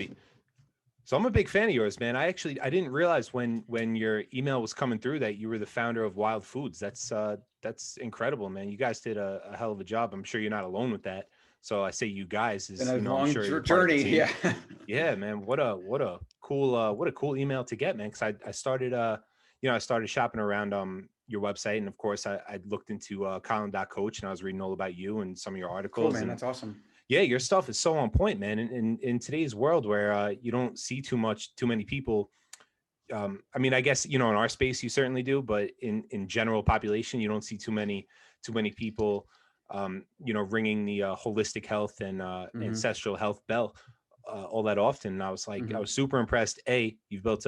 Sweet. So I'm a big fan of yours, man. I didn't realize when your email was coming through that you were the founder of Wild Foods. That's incredible, man. You guys did a hell of a job. I'm sure you're not alone with that. So I say you guys Been is, a I'm long sure you're part of the journey. team. Yeah. Yeah, man. What a cool email to get, man. Cause I started, I started shopping around, your website. And of course I looked into, Colin.coach, and I was reading all about you and some of your Cool, articles. man. And That's awesome. yeah, your stuff is so on point, man. In today's world where, you don't see too many people. I mean, I guess, in our space you certainly do, but in general population, you don't see too many people, ringing the, holistic health and, Hmm. ancestral health bell, all that often. And I was like, I Hmm. was super impressed. You've built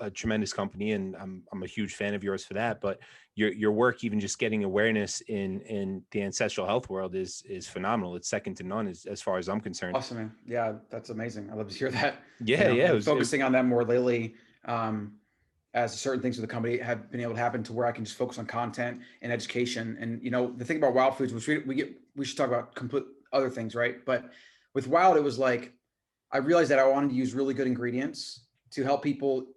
a tremendous company, and I'm a huge fan of yours for that. But your work, even just getting awareness in the ancestral health world, is phenomenal. It's second to none as far as I'm concerned. Awesome, man. Yeah, that's amazing. I love to hear that. Yeah, yeah, Been focusing on that more lately. Um, as certain things with the company have been able to happen to where I can just focus on content and education. And the thing about Wild Foods, which we should talk about complete other things, right? But with Wild, it was like I realized that I wanted to use really good ingredients to help people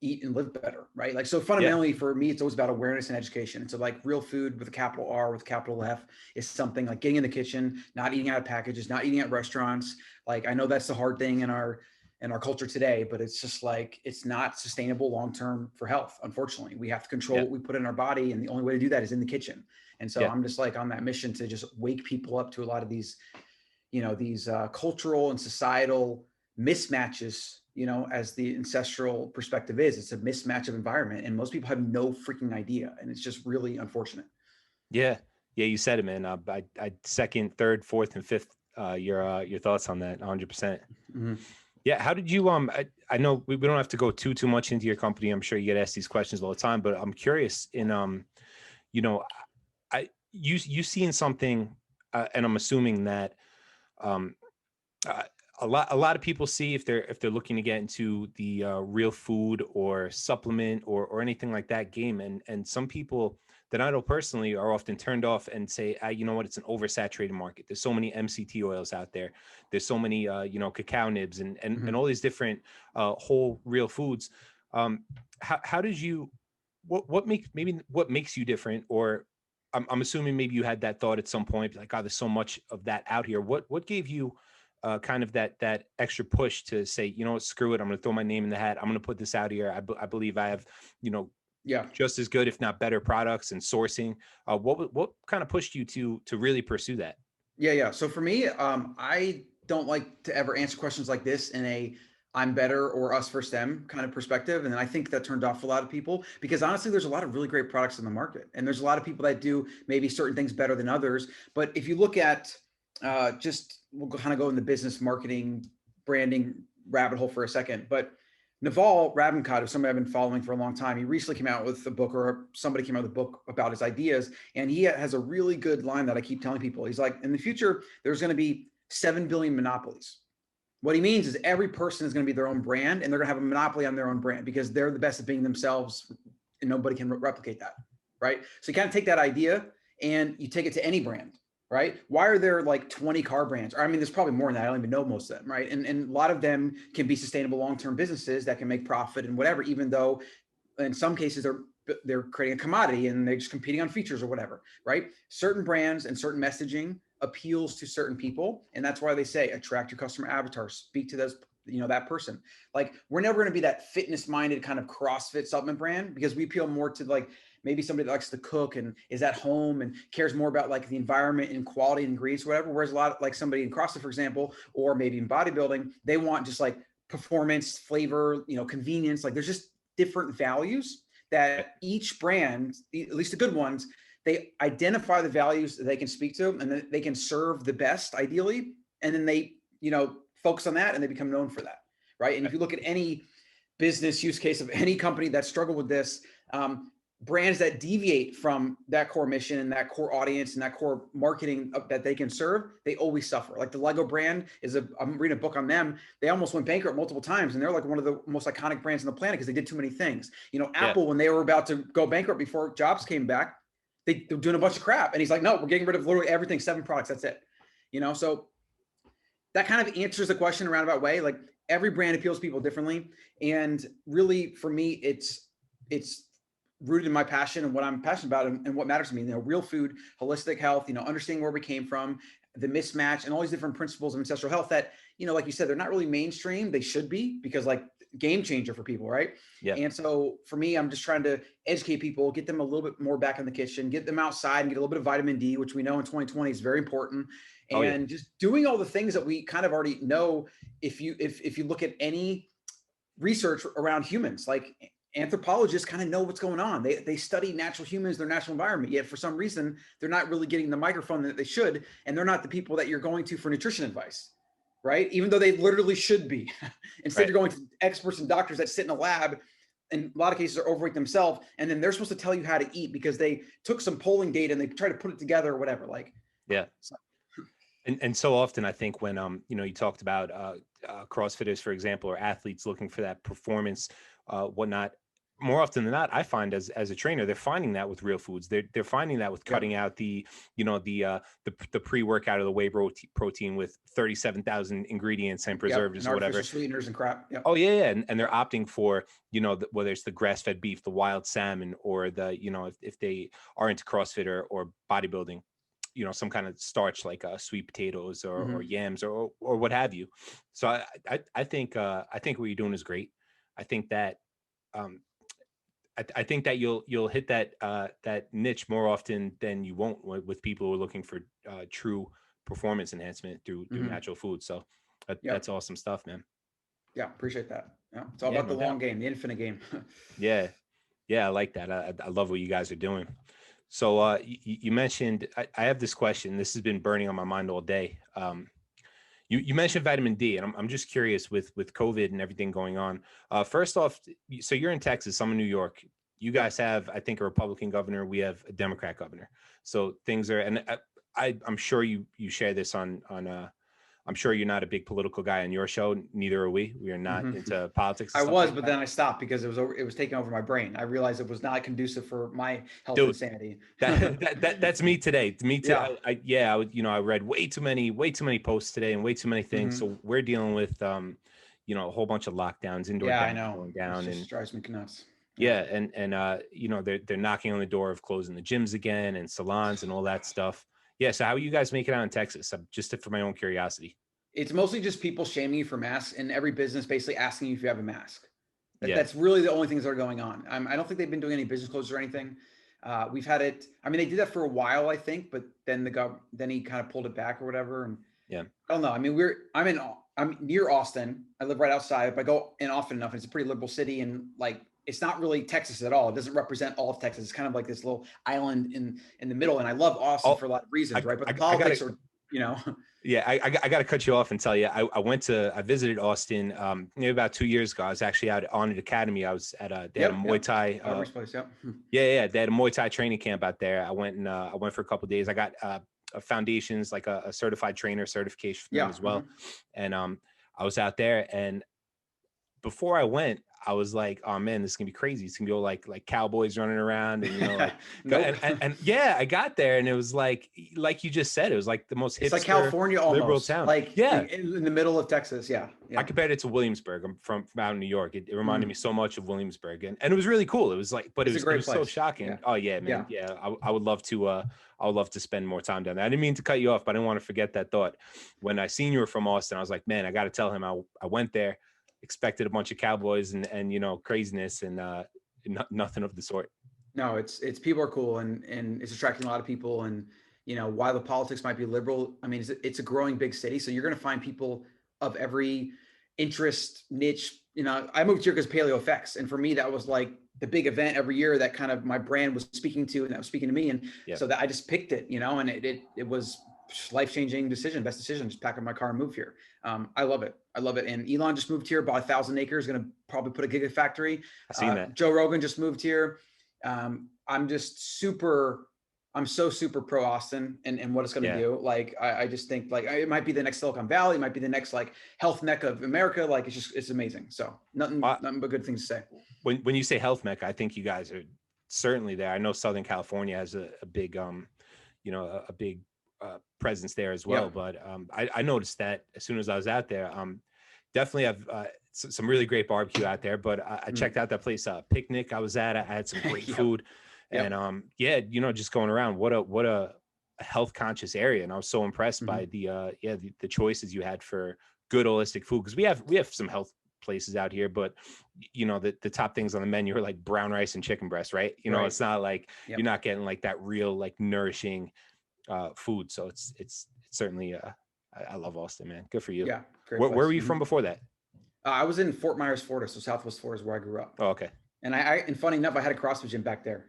eat and live better, right? Like, so yeah, fundamentally for me, it's always about awareness and education. And so like real food with a capital R with a capital F is something like getting in the kitchen, not eating out of packages, not eating at restaurants. Like, I know that's the hard thing in our culture today, but it's just like, it's not sustainable long-term for health. Unfortunately, we have to control yeah, what we put in our body. And the only way to do that is in the kitchen. And so yeah. I'm just like on that mission to just wake people up to a lot of these cultural and societal mismatches, as the ancestral perspective is. It's a mismatch of environment, and most people have no freaking idea. And it's just really unfortunate. Yeah, yeah, you said it, man. I second, third, fourth, and fifth, your thoughts on that, 100%. Mm-hmm. Yeah, how did you I know we don't have to go too much into your company. I'm sure you get asked these questions all the time, but I'm curious in you know, you seeing something, and I'm assuming that um uh, a lot of people see if they're looking to get into the, real food or supplement or anything like that game, and some people that I know personally are often turned off and say, you know what, it's an oversaturated market. There's so many MCT oils out there. There's so many, cacao nibs and Mm-hmm. all these different, whole real foods. Um, how did you what makes you different? Or I'm assuming maybe you had that thought at some point, like, oh, there's so much of that out here. What gave you, kind of that extra push to say, you know what, screw it, I'm going to throw my name in the hat. I'm going to put this out here. I believe I have, you know, Yeah. just as good, if not better, products and sourcing. What kind of pushed you to really pursue that? Yeah. So for me, I don't like to ever answer questions like this in a I'm better or us versus them kind of perspective. And I think that turned off a lot of people because honestly, there's a lot of really great products in the market. And there's a lot of people that do maybe certain things better than others. But if you look at we'll kind of go in the business marketing, branding rabbit hole for a second. But Naval Ravikant, who's somebody I've been following for a long time, he recently came out with a book, or somebody came out with a book about his ideas. And he has a really good line that I keep telling people. He's like, in the future, there's going to be 7 billion monopolies. What he means is every person is going to be their own brand, and they're going to have a monopoly on their own brand because they're the best at being themselves, and nobody can replicate that, right? So you kind of take that idea and you take it to any brand, right? Why are there like 20 car brands? Or I mean, there's probably more than that. I don't even know most of them, right? And a lot of them can be sustainable long-term businesses that can make profit and whatever, even though in some cases they're creating a commodity and they're just competing on features or whatever, right? Certain brands and certain messaging appeals to certain people, and that's why they say attract your customer avatar, speak to those, that person. Like, we're never going to be that fitness minded kind of CrossFit supplement brand because we appeal more to like maybe somebody that likes to cook and is at home and cares more about like the environment and quality and ingredients or whatever. Whereas a lot of, like somebody in CrossFit, for example, or maybe in bodybuilding, they want just like performance, flavor, convenience. Like, there's just different values Right. that each brand, at least the good ones, they identify the values that they can speak to and that they can serve the best ideally. And then they, focus on that and they become known for that. Right. And if you look at any business use case of any company that struggled with this, brands that deviate from that core mission and that core audience and that core marketing that they can serve, they always suffer. Like the Lego brand I'm reading a book on them. They almost went bankrupt multiple times, and they're like one of the most iconic brands on the planet because they did too many things. Yeah. Apple, when they were about to go bankrupt before Jobs came back, they were doing a bunch of crap. And he's like, no, we're getting rid of literally everything, 7 products. That's it. So that kind of answers the question in a roundabout way. Like, every brand appeals to people differently. And really for me, it's rooted in my passion and what I'm passionate about and what matters to me, real food, holistic health, understanding where we came from, the mismatch and all these different principles of ancestral health that, like you said, they're not really mainstream. They should be, because like game changer for people. Right. Yeah. And so for me, I'm just trying to educate people, get them a little bit more back in the kitchen, get them outside and get a little bit of vitamin D, which we know in 2020 is very important. Oh yeah. And just doing all the things that we kind of already know. If you look at any research around humans, like anthropologists kind of know what's going on. They study natural humans, their natural environment, yet for some reason they're not really getting the microphone that they should, and they're not the people that you're going to for nutrition advice, right? Even though they literally should be. Instead, Right. you're going to experts and doctors that sit in a lab, in a lot of cases are overweight themselves, and then they're supposed to tell you how to eat because they took some polling data and they try to put it together or whatever. Like, Yeah. so. And so often I think when you talked about CrossFitters, for example, or athletes looking for that performance, whatnot, more often than not, I find as a trainer, they're finding that with real foods. They're finding that with cutting out the pre-workout of the whey protein with 37,000 ingredients and preservatives And or whatever. artificial sweeteners and crap. Yep. Oh yeah, yeah. And they're opting for, whether it's the grass-fed beef, the wild salmon, or the, if they are into CrossFit or bodybuilding, some kind of starch like sweet potatoes or yams or what have you. So I think what you're doing is great. I think that I think that you'll hit that niche more often than you won't with people who are looking for true performance enhancement through natural food. So that's awesome stuff, man. Yeah, appreciate that. Yeah, it's all Yeah, about no the long doubt. game, the infinite game. Yeah, I like that. I love what you guys are doing. So you mentioned, I have this question. This has been burning on my mind all day. You mentioned vitamin D, and I'm just curious with COVID and everything going on. First off, so you're in Texas, I'm in New York. You guys have, I think, a Republican governor. We have a Democrat governor. So things are, and I'm sure you share this on I'm sure you're not a big political guy on your show. Neither are we. We are not into politics and I stuff was, like but that. then I stopped because it was taking over my brain. I realized it was not conducive for my health and Dude, sanity. that's me today. Me too. Yeah. I read way too many posts today and way too many things. So we're dealing with a whole bunch of lockdowns, indoor Yeah, I dining know. going It down, just and drives me nuts. yeah, and they're knocking on the door of closing the gyms again and salons and all that stuff. Yeah. So how are you guys making out in Texas? Just for my own curiosity. It's mostly just people shaming you for masks, and every business basically asking you if you have a mask. Yeah. That's really the only things that are going on. I don't think they've been doing any business closures or anything. We've had it. I mean, they did that for a while, I think, but then then he kind of pulled it back or whatever. And Yeah. I don't know. I mean, I'm near Austin. I live right outside, but I go in often enough. And it's a pretty liberal city, and like it's not really Texas at all. It doesn't represent all of Texas. It's kind of like this little island in the middle. And I love Austin Oh, for a lot of reasons, right? But the I politics gotta, are, you know. yeah, I got to cut you off and tell you, I visited Austin maybe about 2 years ago. I was actually out at Honored Academy. I was at they had a Muay Thai. Aubrey's place. Yep. Yeah, they had a Muay Thai training camp out there. I went for a couple of days. I got a foundations, like a certified trainer certification from them as well. And I was out there, and before I went, I was like, oh man, this is gonna be crazy. It's gonna be all like cowboys running around, and Nope. and yeah, I got there, and it was like you just said, it was like the most It's like hipster California liberal almost, town. like Yeah, in the middle of Texas. Yeah. I compared it to Williamsburg. I'm from out in New York. It reminded me Mm. so much of Williamsburg, and it was really cool. It was like, but It's a it great was so place. shocking. Yeah. Oh yeah, man. Yeah, I would love to. I would love to spend more time down there. I didn't mean to cut you off, but I didn't want to forget that thought. When I seen you were from Austin, I was like, man, I got to tell him I went there, expected a bunch of cowboys and craziness, and nothing of the sort. No, it's people are cool, and it's attracting a lot of people. And while the politics might be liberal, I mean, it's a growing big city, so you're going to find people of every interest niche. I moved here because Paleo Effects, and for me that was like the big event every year that kind of my brand was speaking to, and that was speaking to me. And so that I just picked it, and it was life-changing decision, best decision. Just pack up my car and move here. I love it. And Elon just moved here, bought 1,000 acres, going to probably put a gigafactory. I seen that. Joe Rogan just moved here. I'm so super pro Austin and what it's going to do. Like, I just think like it might be the next Silicon Valley. It might be the next like health mecca of America. Like it's amazing. So nothing but good things to say. When you say health mecca, I think you guys are certainly there. I know Southern California has a big, a big presence there as well. But I noticed that as soon as I was out there, definitely have some really great barbecue out there. But I Mm. checked out that place, Picnic I was at. I had some great Yep. food, Yep. and yeah, just going around, what a health conscious area, and I was so impressed by Mhm. the choices you had for good holistic food, because we have some health places out here, but the top things on the menu are like brown rice and chicken breast, right? Right. It's not like Yep. you're not getting like that real like nourishing food. So it's certainly I love Austin, man. Good for you. Yeah. Great Where place. were you Mhm. from before that? I was in Fort Myers, Florida, so Southwest Florida is where I grew up. Oh, okay. And and funny enough, I had a CrossFit gym back there.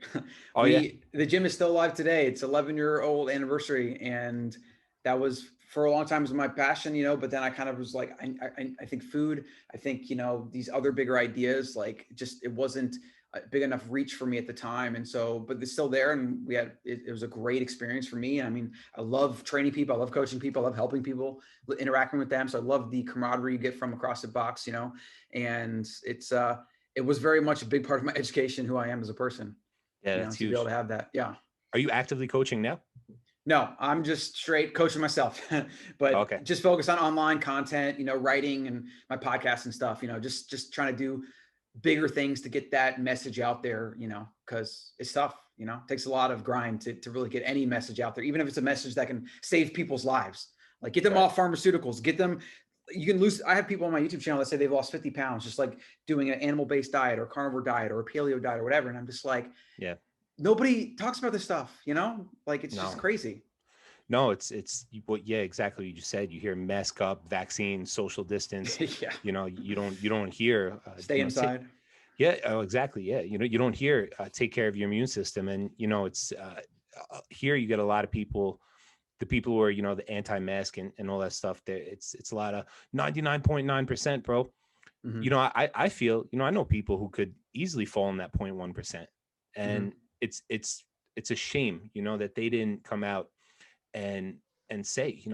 Oh yeah. The gym is still alive today. It's 11-year-old anniversary. And that was for a long time was my passion, but then I kind of was like, I think food, I think, these other bigger ideas, like just, it wasn't a big enough reach for me at the time. And so, but it's still there. And it was a great experience for me. I mean, I love training people. I love coaching people. I love helping people, interacting with them. So I love the camaraderie you get from across the box, and it was very much a big part of my education, who I am as a person, Yeah, that's to be able huge. to have that. Yeah. Are you actively coaching now? No, I'm just straight coaching myself, but Okay. just focus on online content, writing and my podcast and stuff, just trying to do bigger things to get that message out there, because it's tough, it takes a lot of grind to really get any message out there, even if it's a message that can save people's lives, like get them Right. off pharmaceuticals, get them, you can lose. I have people on my YouTube channel that say they've lost 50 pounds, just like doing an animal-based diet or carnivore diet or a paleo diet or whatever. And I'm just like, Yeah. nobody talks about this stuff, like it's just No. crazy. No, yeah, exactly what you just said. You hear mask up, vaccine, social distance. Yeah. You don't hear Stay inside. yeah, oh, exactly. Yeah. You don't hear take care of your immune system. And it's here you get a lot of people, the people who are, the anti-mask and all that stuff there. It's a lot of 99.9%, bro. Mm-hmm. I feel, I know people who could easily fall in that 0.1%. Mm-hmm. And it's a shame, that they didn't come out and say,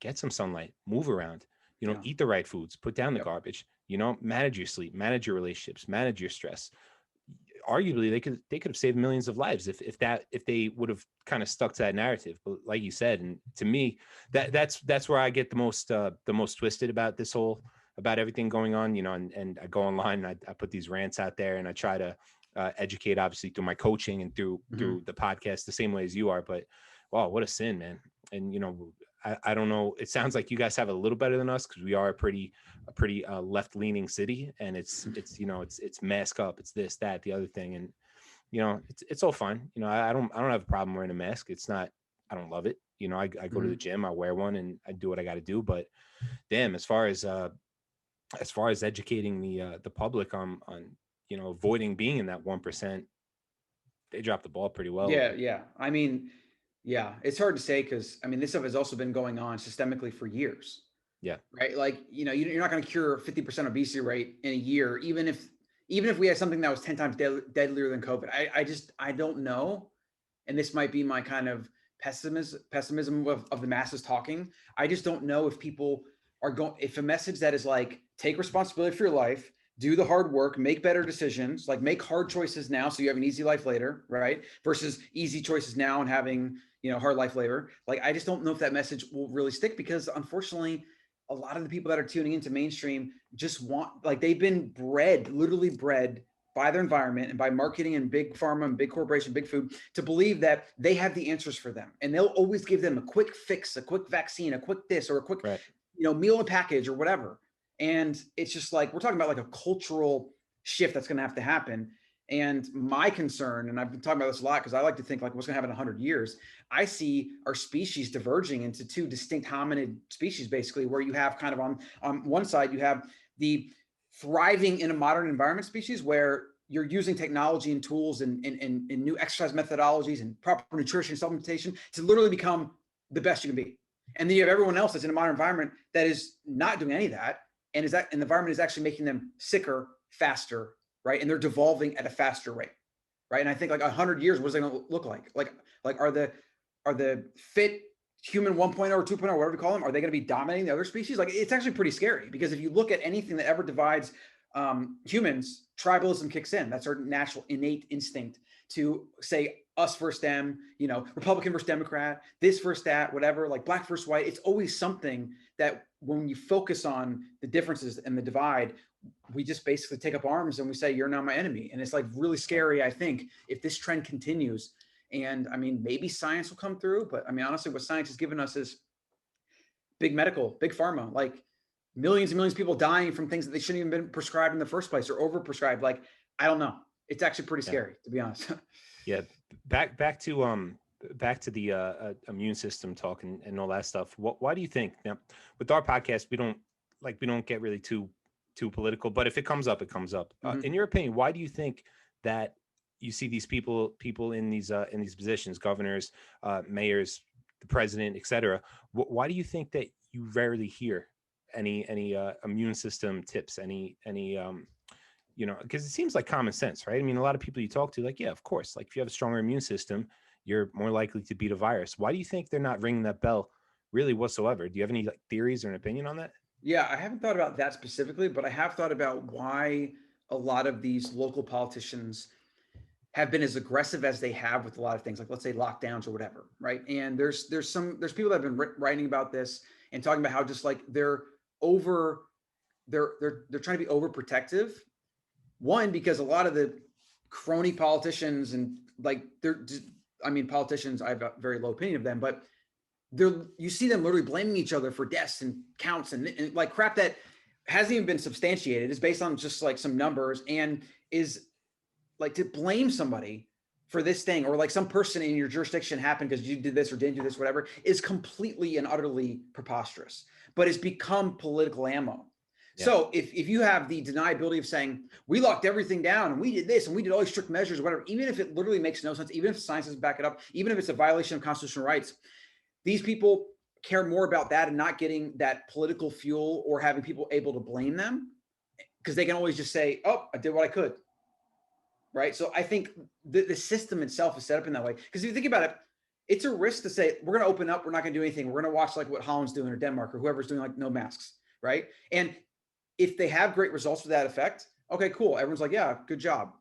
get some sunlight, move around, Yeah. eat the right foods, put down the Yep. garbage, manage your sleep, manage your relationships, manage your stress. Arguably they could have saved millions of lives if they would have kind of stuck to that narrative. But like you said, and to me, that's where I get the most twisted about this whole, about everything going on, and I go online and I put these rants out there, and I try to educate, obviously, through my coaching and through Mm-hmm. the podcast, the same way as you are. But wow, what a sin, man. And I don't know, it sounds like you guys have it a little better than us, because we are a pretty left-leaning city, and it's mask up, it's this, that, the other thing. And it's all fine. I don't have a problem wearing a mask. It's not, I don't love it. I go to Mm-hmm. the gym, I wear one, and I do what I got to do. But damn, as far as educating the public on avoiding being in that 1%, they dropped the ball pretty well. Yeah. Yeah. I mean, yeah, it's hard to say because I mean, this stuff has also been going on systemically for years, Yeah. right? Like, you're not going to cure 50% obesity rate in a year, even if we had something that was 10 times deadlier than COVID. I don't know. And this might be my kind of pessimism of the masses talking. I just don't know if people are going, if a message that is like, take responsibility for your life, do the hard work, make better decisions, like make hard choices now so you have an easy life later, right? Versus easy choices now and having, hard life later. Like, I just don't know if that message will really stick, because unfortunately, a lot of the people that are tuning into mainstream just want, like, they've been literally bred by their environment and by marketing and big pharma and big corporation, big food, to believe that they have the answers for them. And they'll always give them a quick fix, a quick vaccine, a quick this, or a quick, Right. meal and package or whatever. And it's just like, we're talking about like a cultural shift that's going to have to happen. And my concern, and I've been talking about this a lot, because I like to think like, what's going to happen in 100 years? I see our species diverging into two distinct hominid species, basically, where you have kind of on one side, you have the thriving in a modern environment species, where you're using technology and tools and new exercise methodologies and proper nutrition supplementation to literally become the best you can be. And then you have everyone else that's in a modern environment that is not doing any of that. And the environment is actually making them sicker, faster, right? And they're devolving at a faster rate, right? And I think like 100 years, what is it going to look like? Like are the fit human 1.0 or 2.0, whatever we call them, are they going to be dominating the other species? Like, it's actually pretty scary, because if you look at anything that ever divides humans, tribalism kicks in. That's our natural innate instinct to say us versus them, Republican versus Democrat, this versus that, whatever, like black versus white. It's always something that when you focus on the differences and the divide, we just basically take up arms and we say, you're now my enemy. And it's like really scary, I think, if this trend continues. And I mean, maybe science will come through, but I mean, honestly, what science has given us is big medical, big pharma, like millions and millions of people dying from things that they shouldn't even been prescribed in the first place or overprescribed. Like, I don't know. It's actually pretty scary, to be honest. Yeah. Back to the immune system talk and all that stuff. Why do you think now with our podcast, we don't get really too political, but if it comes up, it comes up. In your opinion, why do you think that you see these people in these positions, governors, mayors, the president, etc.? Why do you think that you rarely hear any immune system tips, any because it seems like common sense, right? I mean, a lot of people you talk to, like, yeah, of course, like if you have a stronger immune system, you're more likely to beat a virus. Why do you think they're not ringing that bell really whatsoever? Do you have any like theories or an opinion on that? Yeah, I haven't thought about that specifically, but I have thought about why a lot of these local politicians have been as aggressive as they have with a lot of things, like let's say lockdowns or whatever, right? And there's people that have been writing about this and talking about how just like they're trying to be overprotective. One, because a lot of the crony politicians and like politicians, I have a very low opinion of them, but you see them literally blaming each other for deaths and counts and like crap that hasn't even been substantiated. It's based on just like some numbers and is like to blame somebody for this thing or like some person in your jurisdiction happened because you did this or didn't do this, whatever, is completely and utterly preposterous, but it's become political ammo. Yeah. So if you have the deniability of saying we locked everything down and we did this and we did all these strict measures or whatever, even if it literally makes no sense, even if science doesn't back it up, even if it's a violation of constitutional rights, these people care more about that and not getting that political fuel or having people able to blame them because they can always just say, oh, I did what I could. Right. So I think the system itself is set up in that way. Because if you think about it, it's a risk to say we're going to open up. We're not going to do anything. We're going to watch like what Holland's doing or Denmark or whoever's doing like no masks. Right. And if they have great results to that effect, okay, cool. Everyone's like, yeah, good job.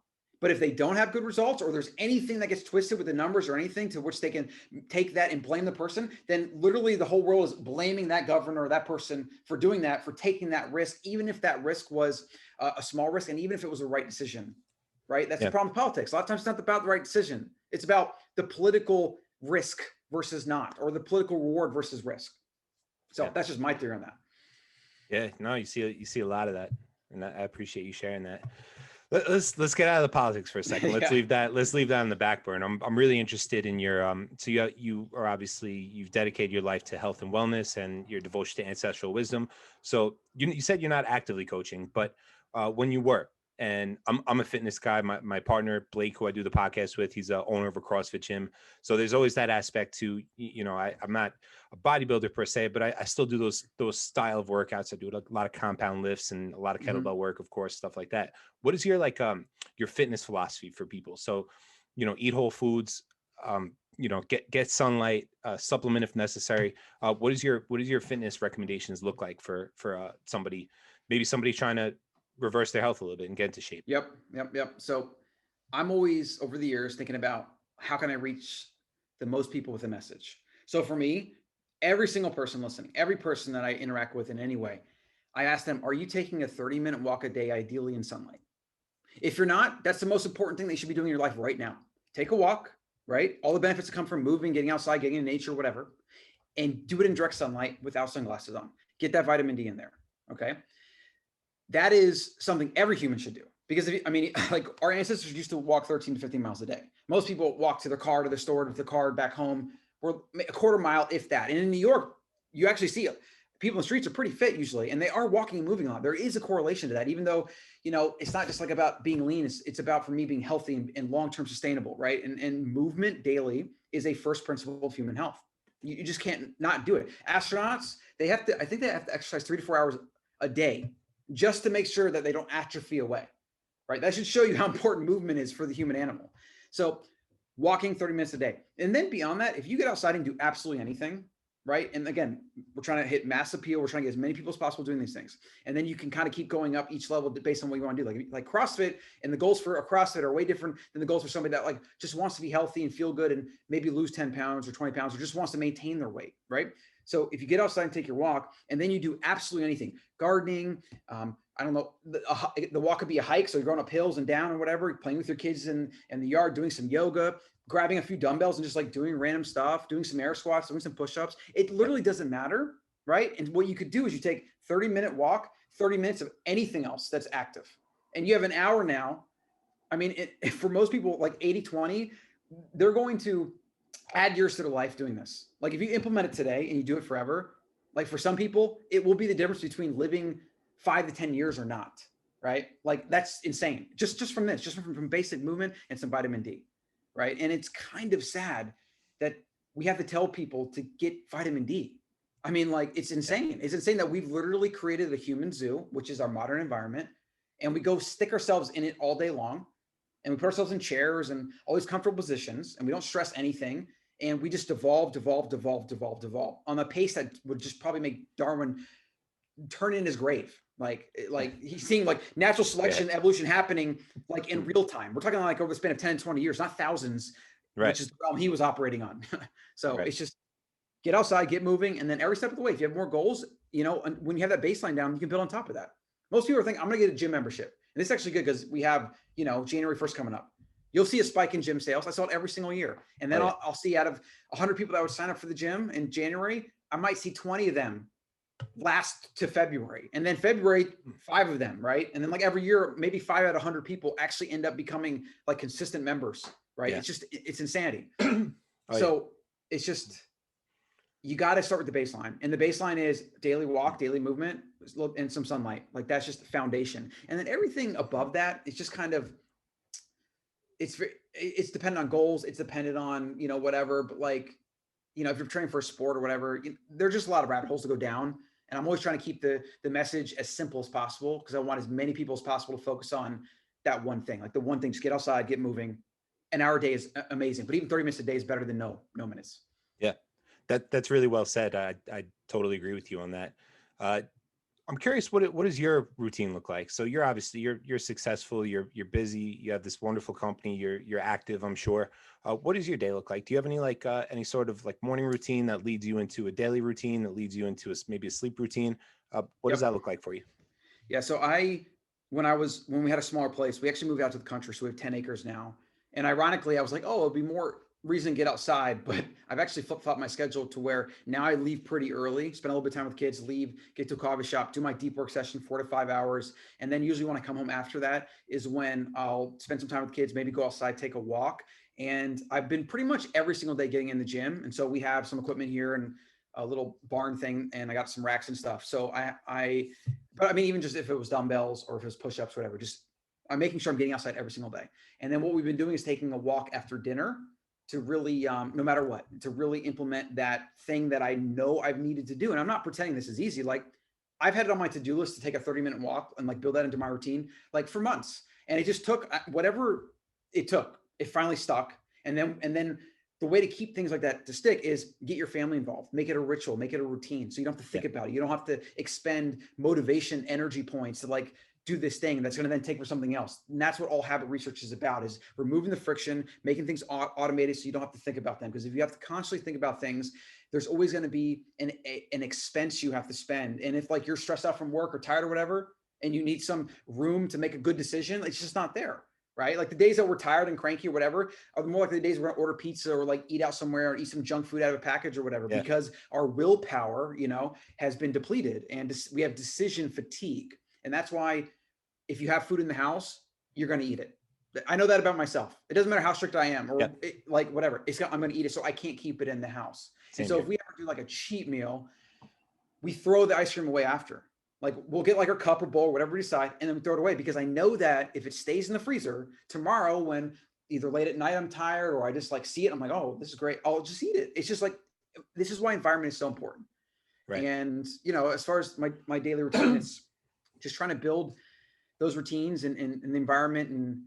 But if they don't have good results or there's anything that gets twisted with the numbers or anything to which they can take that and blame the person, then literally the whole world is blaming that governor or that person for doing that, for taking that risk, even if that risk was a small risk and even if it was the right decision, right? That's the problem with politics. A lot of times it's not about the right decision. It's about the political risk versus not, or the political reward versus risk. So that's just my theory on that. Yeah, no, you see a lot of that. And I appreciate you sharing that. Let's get out of the politics for a second. Let's leave that on the back burner. I'm really interested in your so you are obviously you've dedicated your life to health and wellness and your devotion to ancestral wisdom. So you said you're not actively coaching, but when you were, and I'm a fitness guy. My partner Blake, who I do the podcast with, he's the owner of a CrossFit gym. So there's always that aspect to, I'm not a bodybuilder per se, but I still do those style of workouts. I do a lot of compound lifts and a lot of kettlebell work, of course, stuff like that. What is your your fitness philosophy for people? So, eat whole foods, get sunlight, supplement if necessary. What is your fitness recommendations look like for somebody trying to reverse their health a little bit and get into shape? Yep. So I'm always over the years thinking about how can I reach the most people with a message. So for me, every single person listening, every person that I interact with in any way, I ask them, are you taking a 30-minute walk a day, ideally in sunlight? If you're not, that's the most important thing that you should be doing in your life right now. Take a walk, right? All the benefits that come from moving, getting outside, getting in nature, whatever, and do it in direct sunlight without sunglasses on. Get that vitamin D in there, okay? That is something every human should do. Because like our ancestors used to walk 13 to 15 miles a day. Most people walk to their car, to the store, to the car, back home, or a quarter mile, if that. And in New York, you actually see people in the streets are pretty fit usually, and they are walking and moving a lot. There is a correlation to that, even though, it's not just like about being lean. It's about, for me, being healthy and long-term sustainable, right? And movement daily is a first principle of human health. You just can't not do it. Astronauts, I think they have to exercise 3 to 4 hours a day just to make sure that they don't atrophy away, right? That should show you how important movement is for the human animal. So walking 30 minutes a day. And then beyond that, if you get outside and do absolutely anything, right? And again, we're trying to hit mass appeal. We're trying to get as many people as possible doing these things. And then you can kind of keep going up each level based on what you want to do. Like CrossFit, and the goals for a CrossFit are way different than the goals for somebody that like just wants to be healthy and feel good and maybe lose 10 pounds or 20 pounds or just wants to maintain their weight, right? So if you get outside and take your walk, and then you do absolutely anything, gardening, I don't know, the walk could be a hike. So you're going up hills and down or whatever, playing with your kids in the yard, doing some yoga, grabbing a few dumbbells and just like doing random stuff, doing some air squats, doing some push-ups. It literally doesn't matter, right? And what you could do is you take 30-minute walk, 30 minutes of anything else that's active. And you have an hour now. I mean, for most people, like 80-20, they're going to add years to their life doing this. Like if you implement it today and you do it forever, like for some people, it will be the difference between living 5 to 10 years or not, right? Like that's insane. Just from this, just from basic movement and some vitamin D, right? And it's kind of sad that we have to tell people to get vitamin D. I mean, like it's insane. It's insane that we've literally created a human zoo, which is our modern environment, and we go stick ourselves in it all day long, and we put ourselves in chairs and all these comfortable positions, and we don't stress anything. And we just devolve on a pace that would just probably make Darwin turn in his grave. Like he's seeing like natural selection, evolution happening like in real time. We're talking like over the span of 10 and 20 years, not thousands, which is the realm he was operating on. So it's just get outside, get moving. And then every step of the way, if you have more goals, you know, and when you have that baseline down, you can build on top of that. Most people are thinking, I'm going to get a gym membership. And it's actually good because we have, you know, January 1st coming up. You'll see a spike in gym sales. I saw it every single year. And then I'll see out of 100 people that would sign up for the gym in January, I might see 20 of them last to February. And then February, 5 of them, right? And then like every year, maybe 5 out of 100 people actually end up becoming like consistent members, right? It's just, it's insanity. It's just, you got to start with the baseline. And the baseline is daily walk, daily movement, and some sunlight. Like that's just the foundation. And then everything above that is just kind of, it's dependent on goals. It's dependent on, you know, whatever, but like, you know, if you're training for a sport or whatever, there's just a lot of rabbit holes to go down. And I'm always trying to keep the message as simple as possible because I want as many people as possible to focus on that one thing. Like the one thing, just get outside, get moving. An hour a day is amazing, but even 30 minutes a day is better than no minutes. Yeah, that's really well said. I totally agree with you on that. I'm curious, what does your routine look like? So you're obviously you're successful, you're busy, you have this wonderful company, you're active, I'm sure. What does your day look like? Do you have any sort of like morning routine that leads you into a daily routine that leads you into maybe a sleep routine? What does that look like for you? Yeah, so when we had a smaller place, we actually moved out to the country, so we have 10 acres now. And ironically, I was like, oh, it'll be more reason to get outside, but I've actually flip-flopped my schedule to where now I leave pretty early, spend a little bit of time with kids, leave, get to a coffee shop, do my deep work session, 4 to 5 hours. And then usually when I come home after that is when I'll spend some time with kids, maybe go outside, take a walk. And I've been pretty much every single day getting in the gym. And so we have some equipment here and a little barn thing, and I got some racks and stuff. So but I mean, even just if it was dumbbells or if it was push-ups, whatever, just I'm making sure I'm getting outside every single day. And then what we've been doing is taking a walk after dinner to really, no matter what, to really implement that thing that I know I've needed to do. And I'm not pretending this is easy. Like I've had it on my to-do list to take a 30-minute walk and like build that into my routine, like for months. And it just took whatever it took, it finally stuck. And then the way to keep things like that to stick is get your family involved, make it a ritual, make it a routine. So you don't have to think about it. You don't have to expend motivation, energy points to like do this thing that's going to then take for something else. And that's what all habit research is about, is removing the friction, making things automated so you don't have to think about them. Because if you have to constantly think about things, there's always going to be an expense you have to spend. And if like you're stressed out from work or tired or whatever, and you need some room to make a good decision, it's just not there. Right? Like the days that we're tired and cranky or whatever are more like the days we're going to order pizza or like eat out somewhere or eat some junk food out of a package or whatever, because our willpower, you know, has been depleted and we have decision fatigue. And that's why if you have food in the house, you're going to eat it. I know that about myself. It doesn't matter how strict I am or like whatever, I'm going to eat it. So I can't keep it in the house. And so if we ever do like a cheat meal, we throw the ice cream away after. Like we'll get like our cup or bowl or whatever we decide, and then we throw it away because I know that if it stays in the freezer tomorrow, when either late at night I'm tired or I just like see it, I'm like, oh, this is great, I'll just eat it. It's just like, this is why environment is so important. Right. And you know, as far as my daily routine, it's just trying to build those routines and the environment and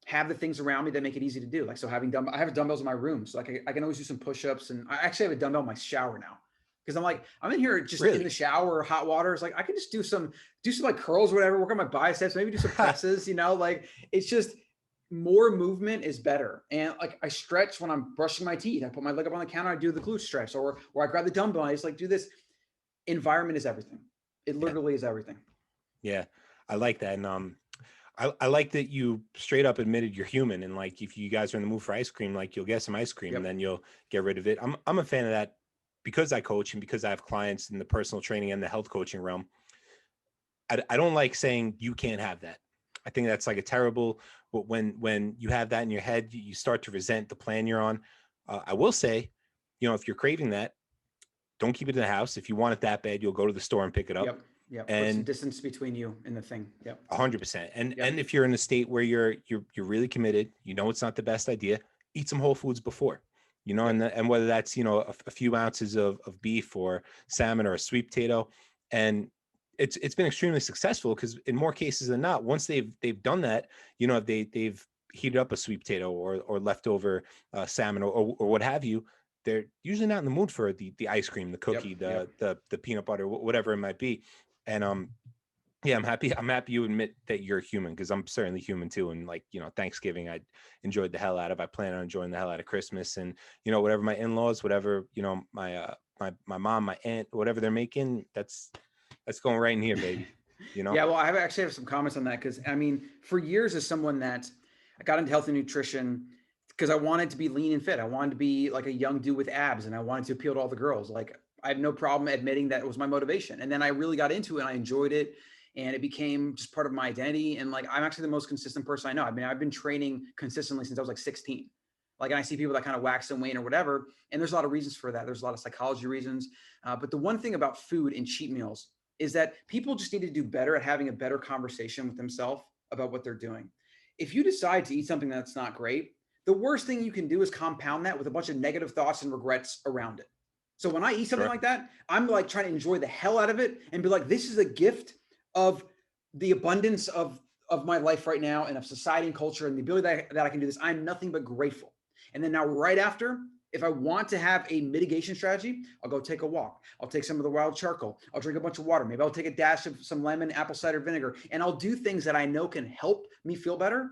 have the things around me that make it easy to do. Like, so I have dumbbells in my room, so I can always do some push-ups, and I actually have a dumbbell in my shower now. Because I'm like, I'm in here just in Really? the shower or hot water. It's like, I can just do some like curls or whatever, work on my biceps, maybe do some presses, like it's just more movement is better. And like I stretch when I'm brushing my teeth. I put my leg up on the counter, I do the glute stretch, or I grab the dumbbell and I just like do this. Environment is everything. It Yeah. literally is everything. Yeah. I like that. And I like that you straight up admitted you're human. And like, if you guys are in the mood for ice cream, like you'll get some ice cream and Yep. then you'll get rid of it. I'm a fan of that because I coach and because I have clients in the personal training and the health coaching realm. I don't like saying you can't have that. I think that's like a terrible, but when you have that in your head, you start to resent the plan you're on. I will say, if you're craving that, don't keep it in the house. If you want it that bad, you'll go to the store and pick it up. Yep. Yep. Put some And distance between you and the thing. Yep. 100%. And Yep. if you're in a state where you're really committed, it's not the best idea, eat some whole foods before, Yep. and whether that's, a few ounces of beef or salmon or a sweet potato. And it's been extremely successful because in more cases than not, once they've done that, they've heated up a sweet potato or leftover salmon or what have you, they're usually not in the mood for the ice cream, the cookie, Yep. the peanut butter, whatever it might be. And yeah, I'm happy you admit that you're human because I'm certainly human too. And like, Thanksgiving, I enjoyed the hell out of. I plan on enjoying the hell out of Christmas, and whatever my in-laws, whatever my mom, my aunt, whatever they're making, that's going right in here, baby. Yeah, well, I actually have some comments on that because I mean, for years as someone that I got into healthy nutrition because I wanted to be lean and fit. I wanted to be like a young dude with abs, and I wanted to appeal to all the girls. Like I have no problem admitting that it was my motivation. And then I really got into it and I enjoyed it. And it became just part of my identity. And like, I'm actually the most consistent person I know. I mean, I've been training consistently since I was like 16. Like, and I see people that kind of wax and wane or whatever. And there's a lot of reasons for that. There's a lot of psychology reasons. But the one thing about food and cheat meals is that people just need to do better at having a better conversation with themselves about what they're doing. If you decide to eat something that's not great, the worst thing you can do is compound that with a bunch of negative thoughts and regrets around it. So when I eat something Sure. like that, I'm like trying to enjoy the hell out of it and be like, this is a gift of the abundance of my life right now and of society and culture and the ability that I can do this. I'm nothing but grateful. And then now right after, if I want to have a mitigation strategy, I'll go take a walk. I'll take some of the wild charcoal. I'll drink a bunch of water. Maybe I'll take a dash of some lemon, apple cider vinegar, and I'll do things that I know can help me feel better.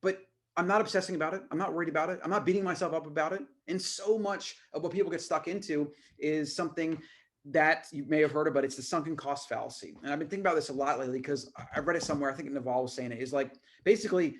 But I'm not obsessing about it. I'm not worried about it. I'm not beating myself up about it. And so much of what people get stuck into is something that you may have heard of, but it's the sunken cost fallacy. And I've been thinking about this a lot lately because I read it somewhere. I think Naval was saying it is like basically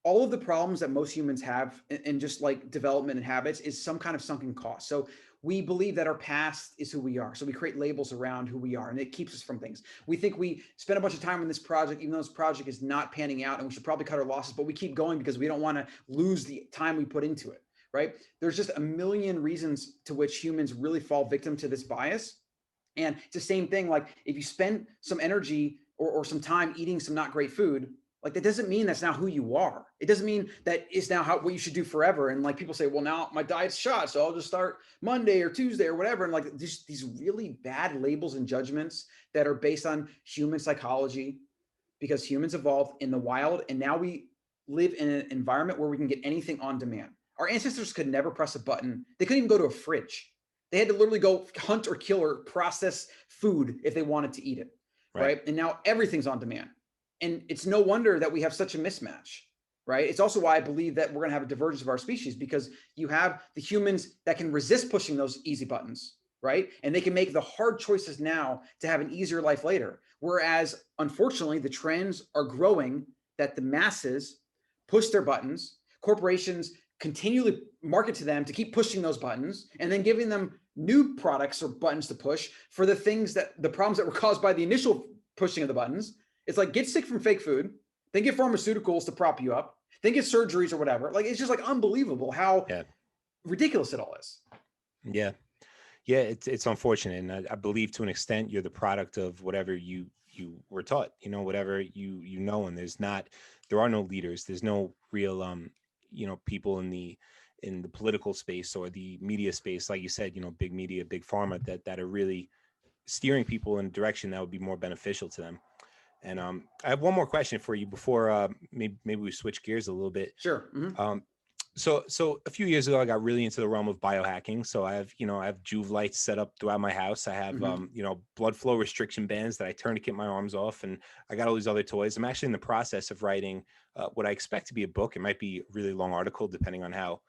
all of the problems that most humans have in just like development and habits is some kind of sunken cost. So we believe that our past is who we are. So we create labels around who we are and it keeps us from things. We think we spend a bunch of time on this project, even though this project is not panning out and we should probably cut our losses, but we keep going because we don't want to lose the time we put into it, right? There's just a million reasons to which humans really fall victim to this bias. And it's the same thing. Like if you spend some energy or some time eating some not great food, like that doesn't mean that's now who you are. It doesn't mean that is now what you should do forever. And like people say, well, now my diet's shot, so I'll just start Monday or Tuesday or whatever. And like these really bad labels and judgments that are based on human psychology, because humans evolved in the wild, and now we live in an environment where we can get anything on demand. Our ancestors could never press a button. They couldn't even go to a fridge. They had to literally go hunt or kill or process food if they wanted to eat it, right? And now everything's on demand. And it's no wonder that we have such a mismatch, right? It's also why I believe that we're going to have a divergence of our species, because you have the humans that can resist pushing those easy buttons, right? And they can make the hard choices now to have an easier life later. Whereas, unfortunately, the trends are growing that the masses push their buttons, corporations continually market to them to keep pushing those buttons and then giving them new products or buttons to push for the things that the problems that were caused by the initial pushing of the buttons. It's like get sick from fake food, then get pharmaceuticals to prop you up, then get surgeries or whatever. Like it's just like unbelievable how ridiculous it all is. Yeah. Yeah, it's unfortunate, and I believe to an extent you're the product of whatever you were taught. Whatever and there are no leaders. There's no real people in the political space or the media space, like you said. Big media, big pharma that are really steering people in a direction that would be more beneficial to them. And I have one more question for you before maybe we switch gears a little bit. Sure. Mm-hmm. So a few years ago, I got really into the realm of biohacking. So I have Juve lights set up throughout my house. I have, Hmm. blood flow restriction bands that I tourniquet my arms off, and I got all these other toys. I'm actually in the process of writing what I expect to be a book. It might be a really long article, depending on how,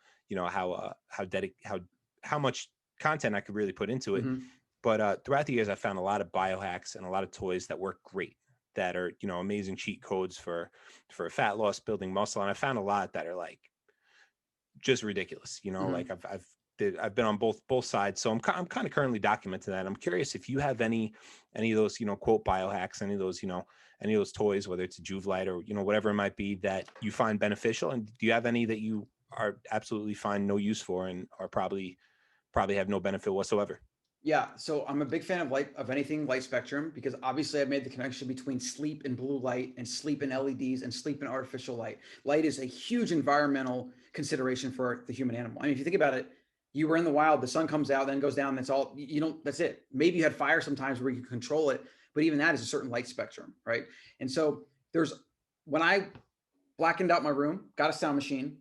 how much content I could really put into it. Hmm. But throughout the years, I found a lot of biohacks and a lot of toys that work great, that are, amazing cheat codes for fat loss, building muscle. And I found a lot that are like just ridiculous. Hmm. Like I've been on both sides, so I'm kind of currently documenting that. I'm curious if you have any of those, quote, biohacks, any of those, any of those toys, whether it's a Juve light or whatever it might be, that you find beneficial, and do you have any that you are absolutely find no use for and are probably have no benefit whatsoever? Yeah, so I'm a big fan of anything light spectrum, because obviously I've made the connection between sleep and blue light and sleep and LEDs and sleep and artificial light. Light is a huge environmental consideration for the human animal. I mean, if you think about it, you were in the wild, the sun comes out, then goes down, that's all, you don't, that's it. Maybe you had fire sometimes where you can control it, but even that is a certain light spectrum, right? And so when I blackened out my room, got a sound machine,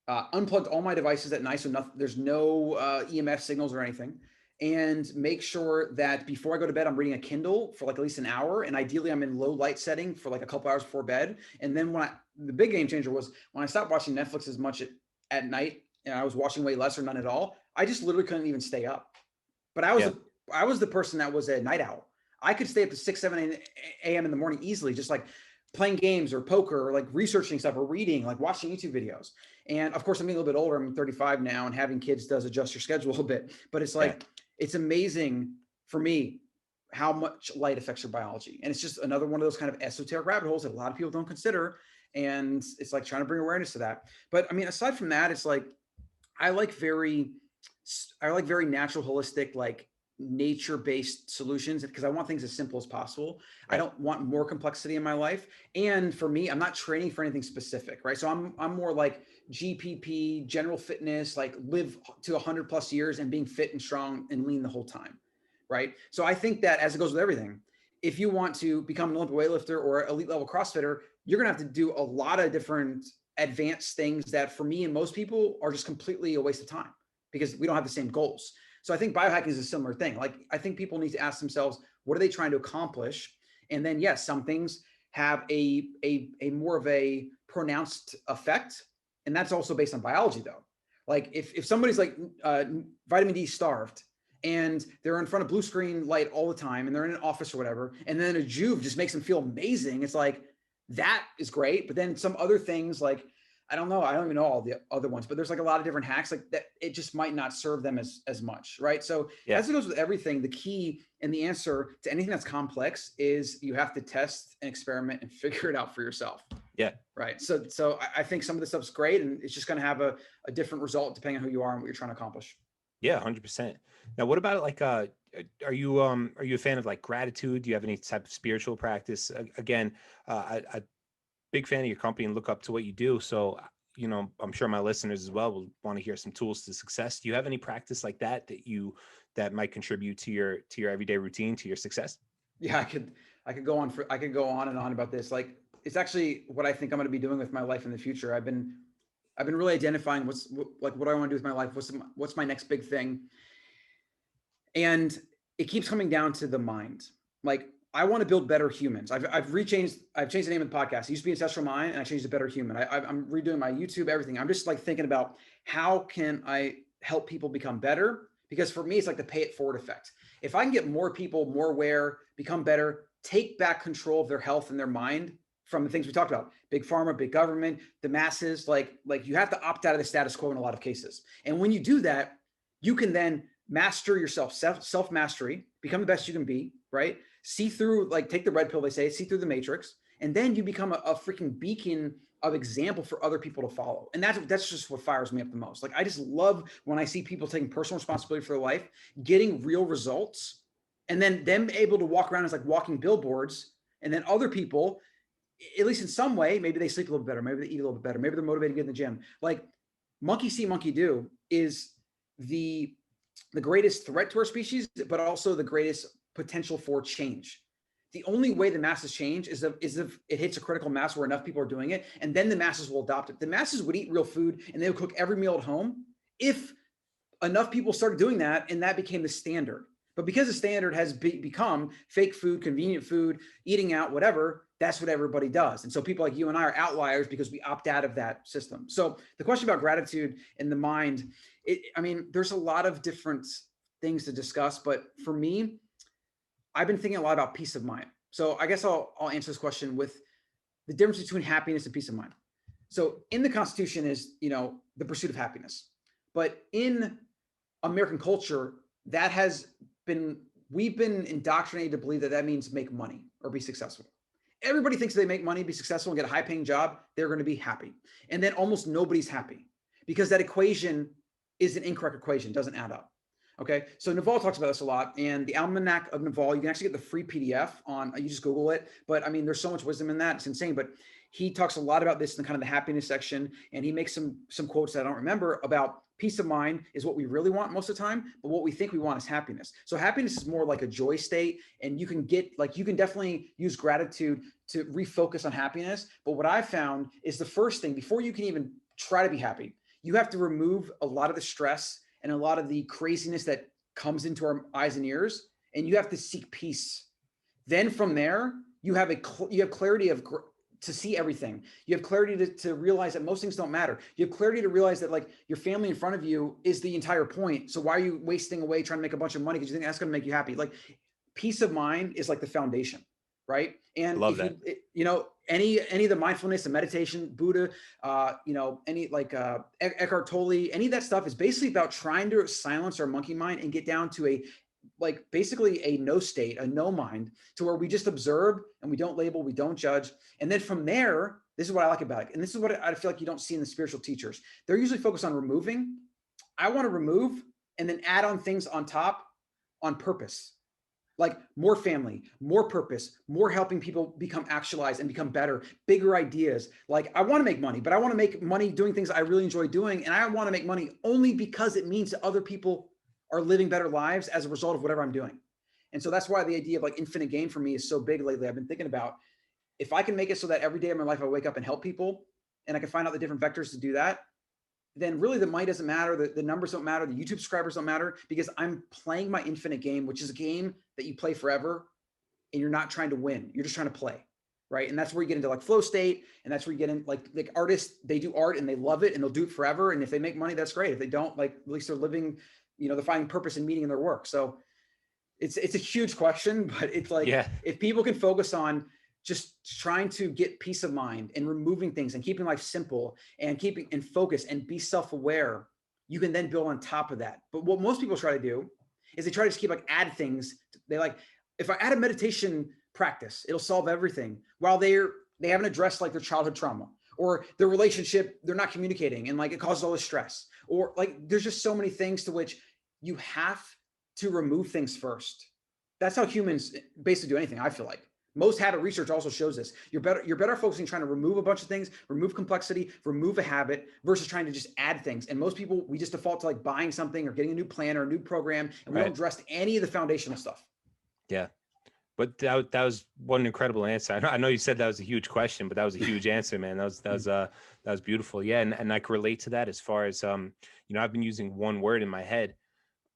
unplugged all my devices at night, so there's no EMF signals or anything, and make sure that before I go to bed, I'm reading a Kindle for like at least an hour, and ideally I'm in low light setting for like a couple hours before bed. And then the big game changer was when I stopped watching Netflix as much at night, and I was watching way less or none at all. I just literally couldn't even stay up. But Yeah. I was the person that was a night owl. I could stay up to 6, 7 a.m. in the morning easily, just like playing games or poker or like researching stuff or reading, like watching YouTube videos. And of course, I'm getting a little bit older. I'm 35 now, and having kids does adjust your schedule a bit. But it's Yeah. like, it's amazing for me how much light affects your biology. And it's just another one of those kind of esoteric rabbit holes that a lot of people don't consider. And it's like trying to bring awareness to that. But I mean, aside from that, it's like, I like very, I like very natural, holistic, like nature-based solutions, because I want things as simple as possible. I Right. don't want more complexity in my life. And for me, I'm not training for anything specific, right? So I'm more like GPP, general fitness, like live to 100 plus years and being fit and strong and lean the whole time, right? So I think that, as it goes with everything, if you want to become an Olympic weightlifter or elite level CrossFitter, you're gonna have to do a lot of different advanced things that for me and most people are just completely a waste of time, because we don't have the same goals. So I think biohacking is a similar thing. Like, I think people need to ask themselves, what are they trying to accomplish? And then yes, some things have a more of a pronounced effect. And that's also based on biology though. Like if somebody's like vitamin D starved, and they're in front of blue screen light all the time, and they're in an office or whatever, and then a Juve just makes them feel amazing, it's like, that is great. But then some other things, like, I don't know, I don't even know all the other ones, but there's like a lot of different hacks like that, it just might not serve them as much, right? So Yeah. as it goes with everything, the key and the answer to anything that's complex is you have to test and experiment and figure it out for yourself, Yeah. right? So I think some of this stuff's great, and it's just going to have a different result depending on who you are and what you're trying to accomplish. Yeah, 100%. Now, what about like are you a fan of like gratitude? Do you have any type of spiritual practice? Again, I big fan of your company and look up to what you do. So, I'm sure my listeners as well will want to hear some tools to success. Do you have any practice like that might contribute to your everyday routine, to your success? Yeah, I could go on and on about this. Like, it's actually what I think I'm going to be doing with my life in the future. I've been really identifying what I want to do with my life. What's my next big thing? And it keeps coming down to the mind. Like, I want to build better humans. I've changed the name of the podcast. It used to be Ancestral Mind, and I changed to Better Human. I'm redoing my YouTube, everything. I'm just like thinking about how can I help people become better? Because for me, it's like the pay it forward effect. If I can get more people more aware, become better, take back control of their health and their mind from the things we talked about, big pharma, big government, the masses, like you have to opt out of the status quo in a lot of cases. And when you do that, you can then master yourself, self mastery, become the best you can be, right? See through, like, take the red pill, they say, see through the matrix, and then you become a freaking beacon of example for other people to follow. And that's just what fires me up the most. Like, I just love when I see people taking personal responsibility for their life, getting real results, and then them able to walk around as like walking billboards. And then other people, at least in some way, maybe they sleep a little bit better, maybe they eat a little bit better, maybe they're motivated to get in the gym. Like, monkey see, monkey do is the greatest threat to our species, but also the greatest potential for change. the only way the masses change is if it hits a critical mass where enough people are doing it, and then the masses will adopt it. The masses would eat real food and they would cook every meal at home if enough people started doing that, and that became the standard. But because the standard has become fake food, convenient food, eating out, whatever, that's what everybody does. And so people like you and I are outliers because we opt out of that system. So the question about gratitude in the mind, I mean, there's a lot of different things to discuss, but for me, I've been thinking a lot about peace of mind. So I guess I'll answer this question with the difference between happiness and peace of mind. So in the Constitution is, the pursuit of happiness. But in American culture, that has been, we've been indoctrinated to believe that that means make money or be successful. Everybody thinks they make money, be successful, and get a high paying job, they're going to be happy. And then almost nobody's happy because that equation is an incorrect equation, doesn't add up. Okay, so Naval talks about this a lot, and the Almanac of Naval, you can actually get the free PDF on, you just Google it, but I mean, there's so much wisdom in that, it's insane, but he talks a lot about this in kind of the happiness section, and he makes some quotes that I don't remember about peace of mind is what we really want most of the time, but what we think we want is happiness. So happiness is more like a joy state, and you can definitely use gratitude to refocus on happiness, but what I've found is the first thing, before you can even try to be happy, you have to remove a lot of the stress and a lot of the craziness that comes into our eyes and ears, and you have to seek peace. Then from there, you have clarity to see everything. You have clarity to realize that most things don't matter. You have clarity to realize that like your family in front of you is the entire point. So why are you wasting away trying to make a bunch of money because you think that's going to make you happy? Like peace of mind is like the foundation, right? And Love if that. any of the mindfulness and meditation, Buddha, any like Eckhart Tolle, any of that stuff is basically about trying to silence our monkey mind and get down to basically a no state, a no mind, to where we just observe and we don't label, we don't judge. And then from there, this is what I like about it. And this is what I feel like you don't see in the spiritual teachers. They're usually focused on removing. I want to remove and then add on things on top on purpose. Like more family, more purpose, more helping people become actualized and become better, bigger ideas. Like I want to make money, but I want to make money doing things I really enjoy doing. And I want to make money only because it means that other people are living better lives as a result of whatever I'm doing. And so that's why the idea of like infinite gain for me is so big lately. I've been thinking about if I can make it so that every day of my life I wake up and help people, and I can find out the different vectors to do that, then really the money doesn't matter, the numbers don't matter, the YouTube subscribers don't matter, because I'm playing my infinite game, which is a game that you play forever, and you're not trying to win, you're just trying to play, right? And that's where you get into like flow state, and that's where you get in like artists, they do art and they love it and they'll do it forever, and if they make money, that's great. If they don't, like at least they're living, they're finding purpose and meaning in their work. So it's a huge question, but it's like, Yeah. if people can focus on just trying to get peace of mind and removing things and keeping life simple and keeping in focus and be self-aware, you can then build on top of that. But what most people try to do is they try to just keep add things. They if I add a meditation practice, it'll solve everything, while they haven't addressed their childhood trauma or their relationship, they're not communicating and it causes all this stress, or there's just so many things to which you have to remove things first. That's how humans basically do anything, I feel like. Most habit research also shows this. You're better focusing trying to remove a bunch of things, remove complexity, remove a habit, versus trying to just add things. And most people, we just default to buying something or getting a new plan or a new program, and we don't address any of the foundational stuff. Yeah. But that was one incredible answer. I know you said that was a huge question, but that was a huge answer, man. That was beautiful. Yeah. And I can relate to that as far as, I've been using one word in my head,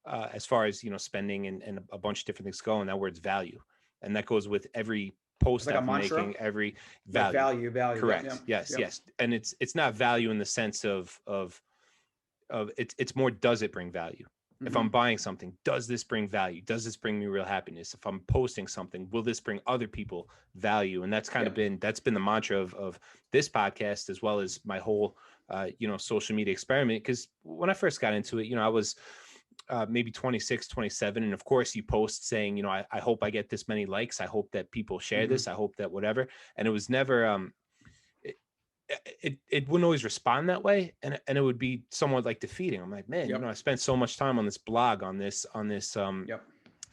as far as, spending and a bunch of different things go. And that word's value. And that goes with every post It's like I've a been mantra? making, every value. Value. Correct. Yeah. Yes. Yes. And it's not value in the sense of it's more, does it bring value? If I'm buying something, does this bring value? Does this bring me real happiness? If I'm posting something, will this bring other people value? And that's that's been the mantra of this podcast, as well as my whole, social media experiment. Because when I first got into it, I was maybe 26, 27. And of course you post saying, I hope I get this many likes. I hope that people share this. I hope that whatever. And it was never, it wouldn't always respond that way, and it would be somewhat defeating. I'm like, man, I spent so much time on this blog, on this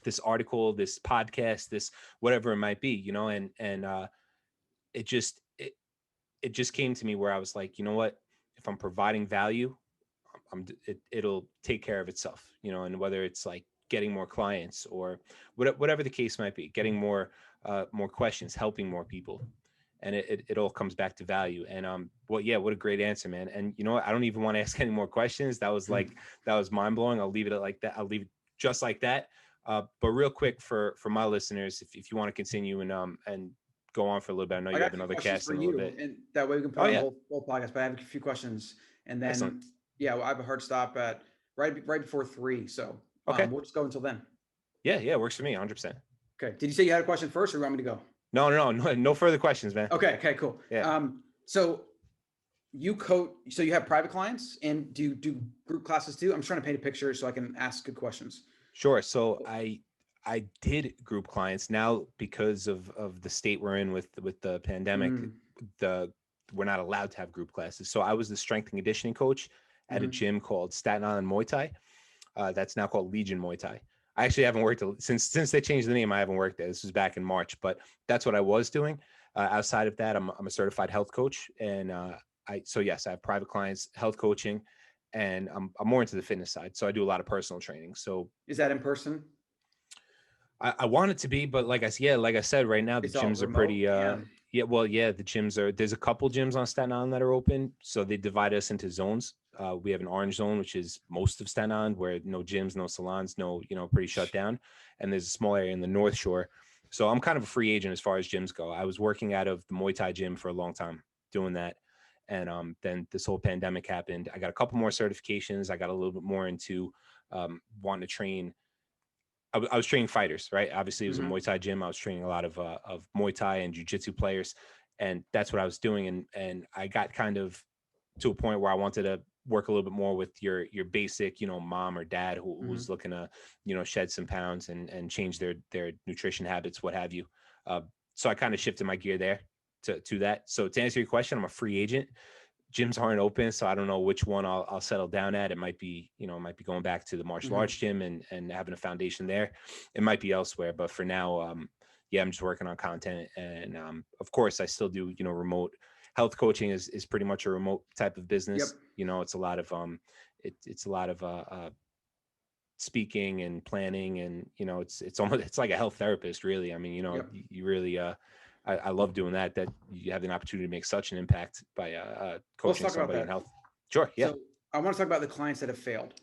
this article, this podcast, this whatever it might be, and it just came to me where I was like, you know what, if I'm providing value, it'll take care of itself, and whether it's getting more clients, or whatever the case might be, getting more questions, helping more people. And it all comes back to value. And what a great answer, man. And you know what? I don't even want to ask any more questions. That was mind blowing. I'll leave it like that. I'll leave it just like that. But real quick for my listeners, if you want to continue and go on for a little bit. I know you I got have a few another questions cast for in a little you, bit. and that way we can put Oh on the yeah, whole podcast. But I have a few questions, and excellent. then well, I have a hard stop at right before 3, so Okay. we'll just go until then. Yeah, works for me, 100%. Okay. Did you say you had a question first, or you want me to go? No further questions, man. Okay, cool. Yeah. So you coach, so you have private clients, and do you do group classes too? I'm just trying to paint a picture so I can ask good questions. Sure. So I did group clients. Now, because of the state we're in with the pandemic, we're not allowed to have group classes. So I was the strength and conditioning coach at a gym called Staten Island Muay Thai. That's now called Legion Muay Thai. I actually haven't worked since they changed the name. I haven't worked there. This was back in March, but that's what I was doing. Outside of that, I'm a certified health coach, and yes, I have private clients, health coaching, and I'm more into the fitness side. So I do a lot of personal training. So is that in person? I want it to be, but like I said, right now the It's all gyms are remote. pretty. The gyms are. There's a couple gyms on Staten Island that are open, so they divide us into zones. We have an orange zone, which is most of Staten Island, where no gyms, no salons, pretty shut down. And there's a small area in the North Shore. So I'm kind of a free agent as far as gyms go. I was working out of the Muay Thai gym for a long time doing that. And then this whole pandemic happened. I got a couple more certifications. I got a little bit more into wanting to train. I was training fighters, right? Obviously, it was a Muay Thai gym. I was training a lot of Muay Thai and Jiu-Jitsu players, and that's what I was doing. And I got kind of to a point where I wanted to work a little bit more with your basic, mom or dad who's looking to, shed some pounds and change their nutrition habits, what have you. So I kind of shifted my gear there to that. So to answer your question, I'm a free agent. Gyms aren't open, so I don't know which one I'll settle down at. It might be, going back to the martial arts gym and having a foundation there. It might be elsewhere, but for now, I'm just working on content. And of course, I still do, remote health coaching is pretty much a remote type of business. Yep. It's a lot of it's a lot of speaking and planning, and it's almost it's like a health therapist, really. I mean, you really I love doing that you have an opportunity to make such an impact by coaching somebody in health. Sure. Yeah. So I want to talk about the clients that have failed.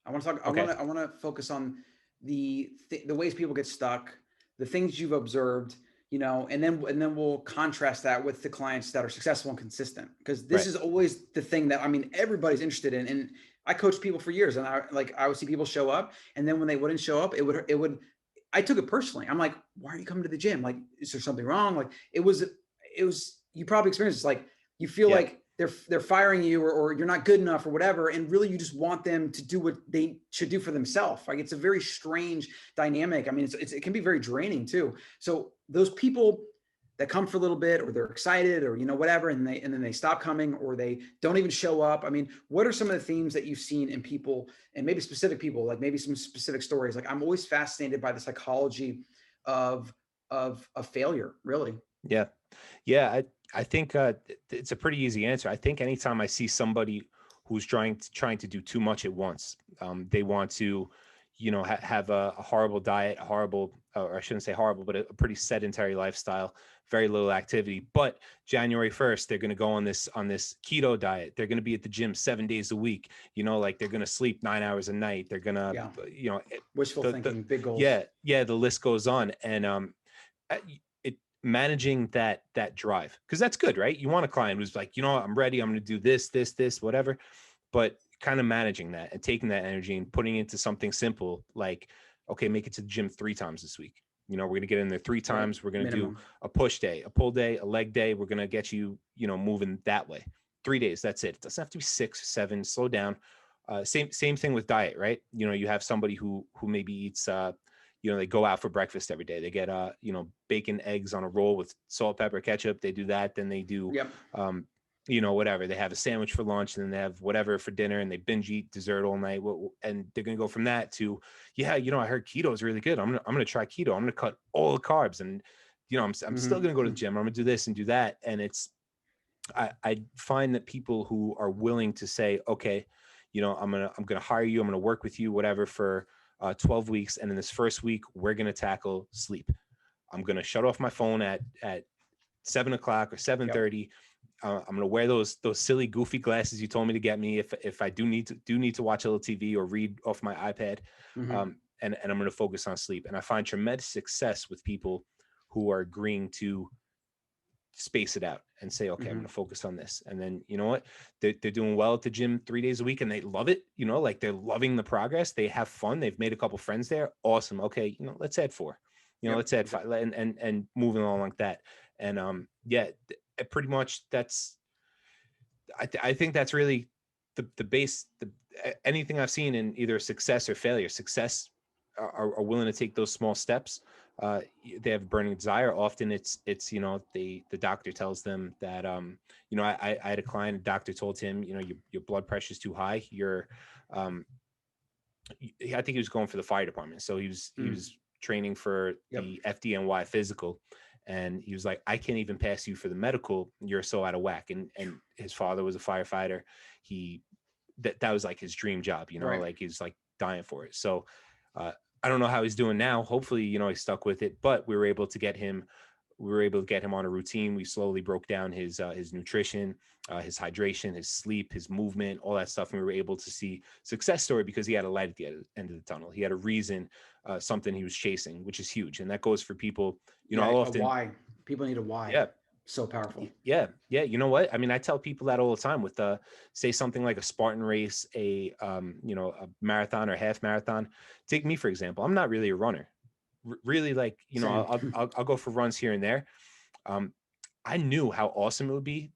I want to focus on the ways people get stuck, the things you've observed, and then we'll contrast that with the clients that are successful and consistent, because this is always the thing that, everybody's interested in. And I coached people for years, and I would see people show up, and then when they wouldn't show up, it would I took it personally. I'm like, why are you coming to the gym? Like, is there something wrong? Like, it was, you probably experienced this. Like, you feel like they're firing you, or you're not good enough or whatever. And really you just want them to do what they should do for themselves. Like, it's a very strange dynamic. I mean, it can be very draining too. So those people that come for a little bit, or they're excited, or, whatever, and then they stop coming, or they don't even show up. I mean, what are some of the themes that you've seen in people, and maybe specific people, like maybe some specific stories? Like, I'm always fascinated by the psychology of failure, really. Yeah. I think it's a pretty easy answer. I think anytime I see somebody who's trying to do too much at once, they want to, have a horrible diet, or I shouldn't say horrible, but a pretty sedentary lifestyle, very little activity. But January 1st, they're going to go on this keto diet. They're going to be at the gym 7 days a week. Like, they're going to sleep 9 hours a night. They're going to, wishful thinking, big goals. Yeah. The list goes on. And managing that drive, because that's good, right? You want a client who's like, I'm ready, I'm going to do this, whatever. But kind of managing that and taking that energy and putting it into something simple, like, okay, make it to the gym 3 times this week. We're going to get in there 3 times. We're going to do a push day, a pull day, a leg day. We're going to get you, moving that way. 3 days. That's it. It doesn't have to be 6 or 7. Slow down. Same thing with diet, right? You have somebody who maybe eats, they go out for breakfast every day. They get, bacon, eggs on a roll with salt, pepper, ketchup. They do that. Then they do, whatever. They have a sandwich for lunch, and then they have whatever for dinner, and they binge eat dessert all night. And they're going to go from that to, I heard keto is really good. I'm going to try keto. I'm going to cut all the carbs, and, I'm still going to go to the gym. I'm going to do this and do that. And I find that people who are willing to say, okay, I'm going to hire you, I'm going to work with you, whatever, for 12 weeks. And in this first week, we're going to tackle sleep. I'm going to shut off my phone at 7 o'clock or 7:30. I'm going to wear those silly, goofy glasses you told me to get me if I do need to watch a little TV or read off my iPad. And I'm going to focus on sleep. And I find tremendous success with people who are agreeing to space it out and say, okay, I'm going to focus on this. And then, you know what, they're doing well at the gym 3 days a week and they love it, like they're loving the progress. They have fun. They've made a couple friends there. Awesome. Okay. Let's add 4, let's add 5 and moving along like that. And pretty much that's, I think that's really the base, anything I've seen in either success or failure. Success are willing to take those small steps. They have a burning desire. Often it's the doctor tells them that I had a client, a doctor told him, your blood pressure is too high. I think he was going for the fire department, so he was training for the FDNY physical. And he was like, I can't even pass you for the medical. You're so out of whack. And his father was a firefighter. That was like his dream job, like he's like dying for it. So I don't know how he's doing now. Hopefully, he stuck with it, but we were able to get him on a routine. We slowly broke down his nutrition, his hydration, his sleep, his movement, all that stuff. And we were able to see success story because he had a light at the end of the tunnel. He had a reason, something he was chasing, which is huge. And that goes for people, I'll often, why people need a why. Yeah. So powerful. Yeah. You know what? I mean, I tell people that all the time with say something like a Spartan race, a marathon or half marathon. Take me, for example. I'm not really a runner. Really, like, I'll go for runs here and there. I knew how awesome it would be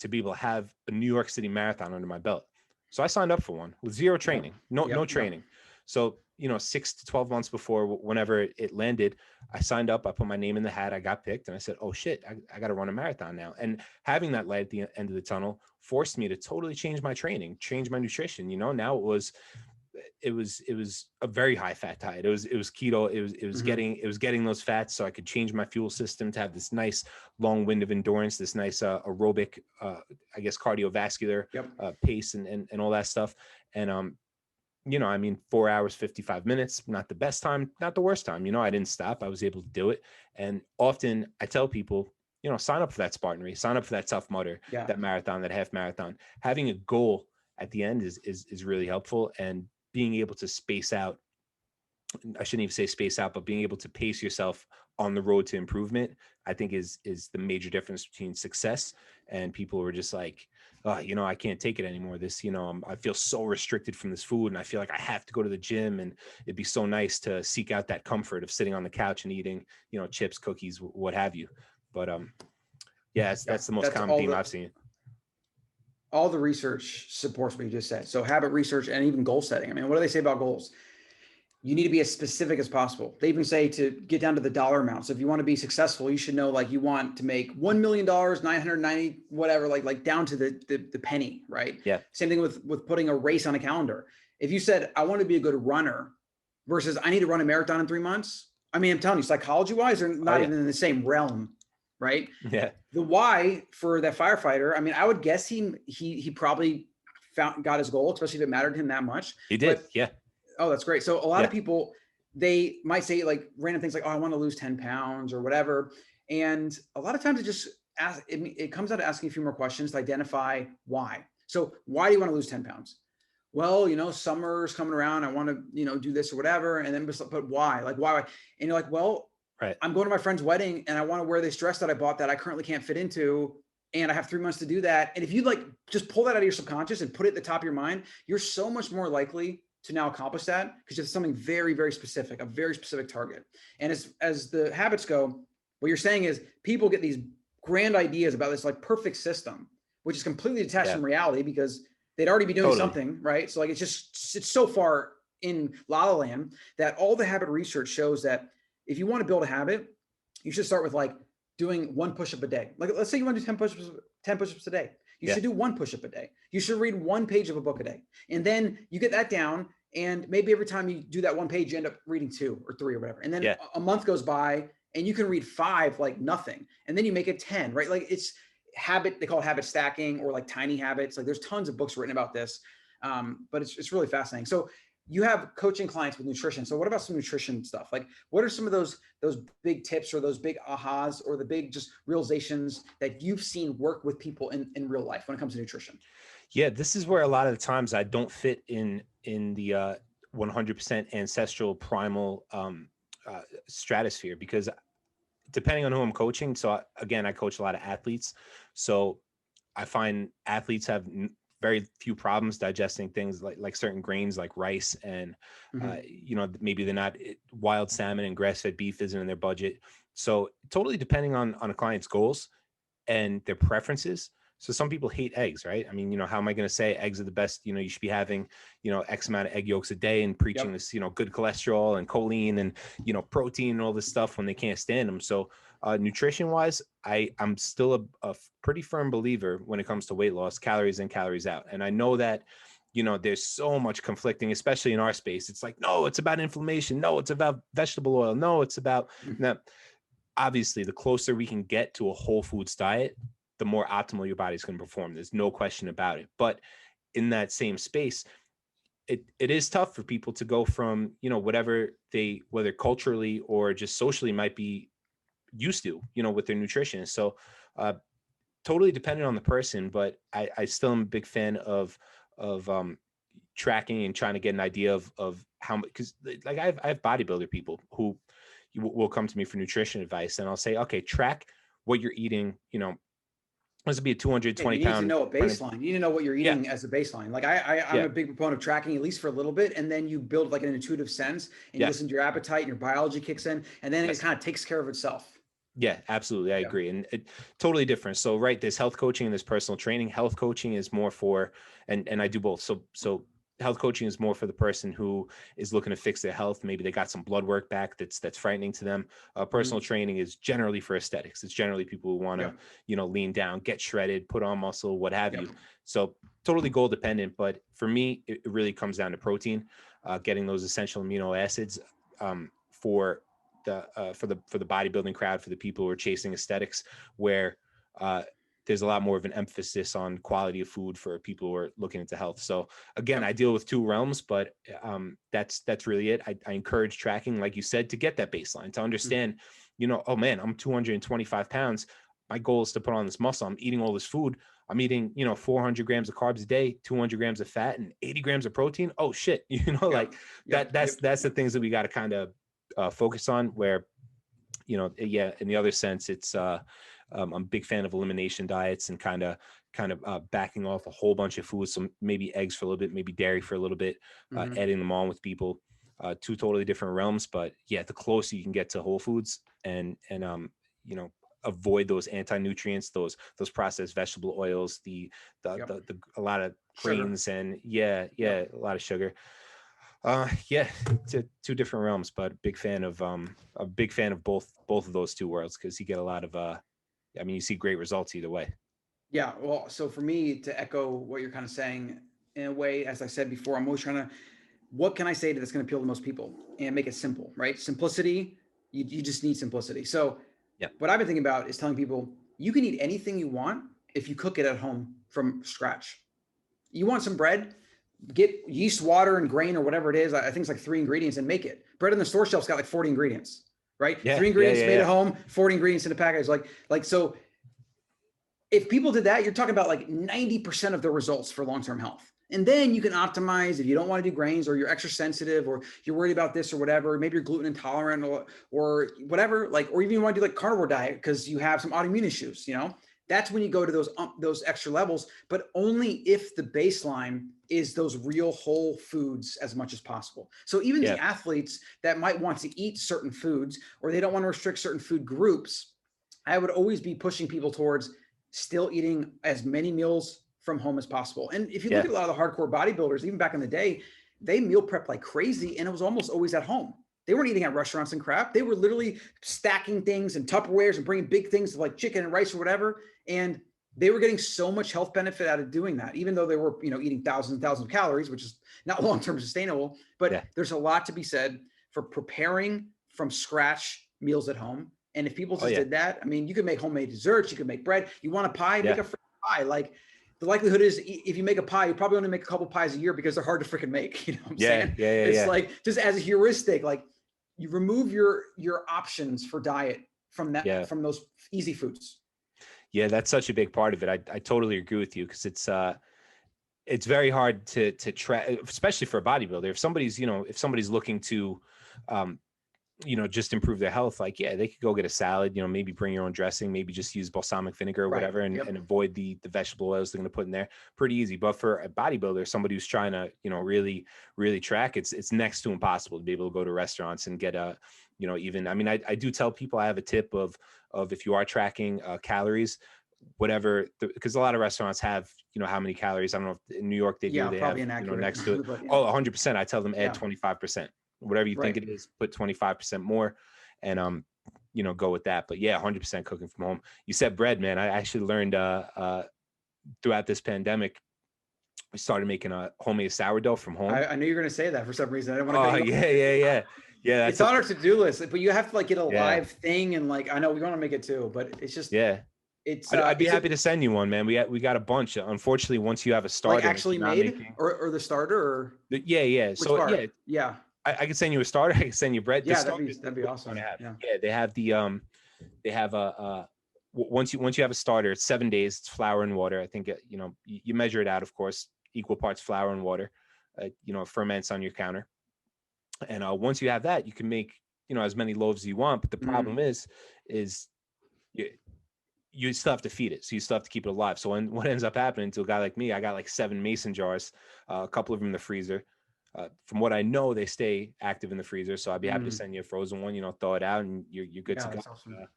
to be able to have a New York City marathon under my belt. So I signed up for one with zero training, no training. So, 6 to 12 months before, whenever it landed, I signed up, I put my name in the hat, I got picked, and I said, oh shit, I got to run a marathon now. And having that light at the end of the tunnel forced me to totally change my training, change my nutrition. Now it was a very high fat diet. It was keto. It was getting those fats so I could change my fuel system to have this nice long wind of endurance, this nice aerobic, I guess, cardiovascular pace and all that stuff. And 4 hours, 55 minutes, not the best time, not the worst time. I didn't stop. I was able to do it. And often I tell people, sign up for that Spartan race, sign up for that Tough Mudder, that marathon, that half marathon. Having a goal at the end is really helpful. And being able to space out, I shouldn't even say space out, but being able to pace yourself on the road to improvement, I think is the major difference between success and people who are just like, I can't take it anymore. This, I feel so restricted from this food and I feel like I have to go to the gym, and it'd be so nice to seek out that comfort of sitting on the couch and eating, chips, cookies, what have you. But that's the most common theme I've seen. All the research supports what you just said. So habit research and even goal setting. I mean, what do they say about goals? You need to be as specific as possible. They even say to get down to the dollar amount. So if you want to be successful, you should know, like, you want to make $1 million, 990, whatever, like down to the penny, right? Yeah. Same thing with putting a race on a calendar. If you said, I want to be a good runner versus I need to run a marathon in 3 months. I mean, I'm telling you, psychology wise, they're not even in the same realm, right? Yeah. The why for that firefighter, I mean, I would guess he probably got his goal, especially if it mattered to him that much. He did. Yeah. Oh, that's great. So a lot of people, they might say like random things like, oh, I want to lose 10 pounds or whatever. And a lot of times it comes out to asking a few more questions to identify why. So why do you want to lose 10 pounds? Well, summer's coming around. I want to, do this or whatever. And then, but why? Like, why? And you're like, well, right, I'm going to my friend's wedding and I want to wear this dress that I bought that I currently can't fit into. And I have 3 months to do that. And if you just pull that out of your subconscious and put it at the top of your mind, you're so much more likely to now accomplish that because you have something very, very specific, a very specific target. And as the habits go, what you're saying is people get these grand ideas about this like perfect system, which is completely detached from reality because they'd already be doing something, right? So like, it's so far in la la land that all the habit research shows that if you want to build a habit, you should start with like doing 1 push-up a day. Like, let's say you want to do 10 push-ups a day. You should do 1 push-up a day. You should read 1 page of a book a day. And then you get that down. And maybe every time you do that 1 page, you end up reading 2 or 3 or whatever. And then a month goes by and you can read 5 like nothing. And then you make it 10, right? Like it's habit, they call it habit stacking or like tiny habits. Like there's tons of books written about this. But it's really fascinating. So you have coaching clients with nutrition. So what about some nutrition stuff? Like what are some of those big tips or those big ahas or the big just realizations that you've seen work with people in real life when it comes to nutrition? Yeah, this is where a lot of the times I don't fit in the 100% ancestral primal stratosphere, because depending on who I'm coaching. So again, I coach a lot of athletes. So I find athletes have very few problems digesting things like certain grains like rice and, maybe they're not wild salmon and grass-fed beef isn't in their budget. So totally depending on a client's goals and their preferences. So some people hate eggs, right? I mean, how am I going to say eggs are the best? You should be having, X amount of egg yolks a day and preaching this, good cholesterol and choline and, protein and all this stuff when they can't stand them. So nutrition wise, I'm still a pretty firm believer when it comes to weight loss, calories in, calories out. And I know that, there's so much conflicting, especially in our space. It's like, no, it's about inflammation. No, it's about vegetable oil. No, it's about now. Obviously, the closer we can get to a whole foods diet, the more optimal your body's going to perform. There's no question about it. But in that same space, it is tough for people to go from, whatever whether culturally or just socially might be used to, with their nutrition. So totally dependent on the person, but I still am a big fan of tracking and trying to get an idea of how much, because like I have bodybuilder people who will come to me for nutrition advice, and I'll say, okay, track what you're eating, this would be a 220 You need to pound. know a baseline. You need to know what you're Yeah. eating as a baseline. Like I'm a big proponent of tracking at least for a little bit. And then you build like an intuitive sense and you listen to your appetite and your biology kicks in, and then it kind of takes care of itself. Yeah, absolutely. I agree. And it totally different. So, right, there's health coaching and there's personal training. Health coaching is more for, and I do both. So health coaching is more for the person who is looking to fix their health. Maybe they got some blood work back that's frightening to them. Personal training is generally for aesthetics. It's generally people who want to, lean down, get shredded, put on muscle, what have you. So totally goal dependent. But for me, it really comes down to protein, getting those essential amino acids for the bodybuilding crowd, for the people who are chasing aesthetics, where there's a lot more of an emphasis on quality of food for people who are looking into health. So again, I deal with two realms, but that's really it. I encourage tracking, like you said, to get that baseline, to understand, oh man, I'm 225 pounds. My goal is to put on this muscle. I'm eating all this food. I'm eating, 400 grams of carbs a day, 200 grams of fat, and 80 grams of protein. Oh shit. That's the things that we got to kind of focus on, where, in the other sense, it's I'm a big fan of elimination diets and kind of backing off a whole bunch of foods. So maybe eggs for a little bit, maybe dairy for a little bit, adding them on with people, two totally different realms. But yeah, the closer you can get to whole foods and avoid those anti-nutrients, those processed vegetable oils, the a lot of grains, and a lot of sugar. Two different realms, but big fan of both of those two worlds, because you get a lot of you see great results either way. Yeah. Well, so for me, to echo what you're kind of saying, in a way, as I said before, I'm always trying to, what can I say that's going to appeal to most people and make it simple, right? Simplicity. You just need simplicity. So what I've been thinking about is telling people you can eat anything you want if you cook it at home from scratch. You want some bread? Get yeast, water, and grain, or whatever it is. I think it's like 3 ingredients, and make it. Bread on the store shelf's got like 40 ingredients, right? 3 ingredients made at home, 40 ingredients in a package. Like so. If people did that, you're talking about like 90% of the results for long-term health. And then you can optimize if you don't want to do grains, or you're extra sensitive, or you're worried about this or whatever. Maybe you're gluten intolerant or whatever, or even you want to do like carnivore diet because you have some autoimmune issues, that's when you go to those extra levels, but only if the baseline is those real whole foods as much as possible. So even the athletes that might want to eat certain foods, or they don't want to restrict certain food groups, I would always be pushing people towards still eating as many meals from home as possible. And if you look at a lot of the hardcore bodybuilders, even back in the day, they meal prep like crazy, and it was almost always at home. They weren't eating at restaurants and crap. They were literally stacking things in Tupperwares and bringing big things like chicken and rice or whatever. And they were getting so much health benefit out of doing that, even though they were, eating thousands and thousands of calories, which is not long-term sustainable. But there's a lot to be said for preparing from scratch meals at home. And if people just did that, you could make homemade desserts, you could make bread. You want a pie, make a freaking pie. Like, the likelihood is if you make a pie, you probably only make a couple pies a year because they're hard to freaking make. You know what I'm saying? It's like, just as a heuristic, like you remove your options for diet from that, from those easy foods. Yeah, that's such a big part of it. I totally agree with you, because it's very hard to track, especially for a bodybuilder. If somebody's looking to just improve their health, like, yeah, they could go get a salad, maybe bring your own dressing, maybe just use balsamic vinegar or whatever, and avoid the vegetable oils they're going to put in there. Pretty easy. But for a bodybuilder, somebody who's trying to, really, really track, it's next to impossible to be able to go to restaurants and get a, even, I mean, I do tell people, I have a tip of if you are tracking calories, whatever, because a lot of restaurants have, how many calories. I don't know if in New York they do, they have, next to it. Oh, 100%. I tell them add 25%. Whatever you think it is, put 25% more, and go with that. But yeah, 100% cooking from home. You said bread, man. I actually learned throughout this pandemic, we started making a homemade sourdough from home. I knew you were going to say that for some reason. I didn't want to. Yeah. It's on our to-do list, but you have to like get a live thing, and like I know we want to make it too, but it's just It's. I'd be happy to send you one, man. We got a bunch. Unfortunately, once you have a starter, like actually made, or the starter, or so yeah. I can send you a starter. I can send you bread. Yeah, that'd be awesome. They have once you have a starter, it's 7 days. It's flour and water. I think you measure it out, of course, equal parts flour and water. It ferments on your counter, and once you have that, you can make as many loaves as you want. But the problem is you still have to feed it, so you still have to keep it alive. So what ends up happening to a guy like me, I got like 7 mason jars, a couple of them in the freezer. From what I know, they stay active in the freezer, so I'd be happy to send you a frozen one. Throw it out, and you're good to go. Awesome.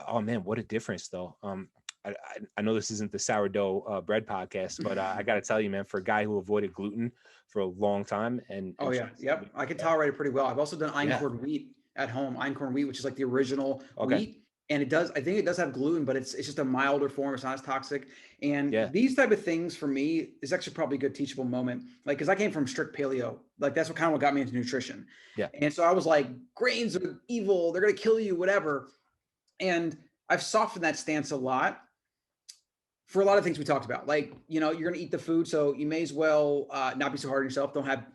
Oh man, what a difference though. I know this isn't the sourdough bread podcast, but I got to tell you, man, for a guy who avoided gluten for a long time, and I can tolerate it pretty well. I've also done einkorn wheat at home, einkorn wheat, which is like the original wheat. And I think it does have gluten, but it's just a milder form. It's not as toxic. And these type of things for me is actually probably a good teachable moment. Like, cause I came from strict paleo. Like that's what got me into nutrition. Yeah. And so I was like, grains are evil. They're going to kill you, whatever. And I've softened that stance a lot for a lot of things we talked about. Like, you're going to eat the food, so you may as well not be so hard on yourself. Don't have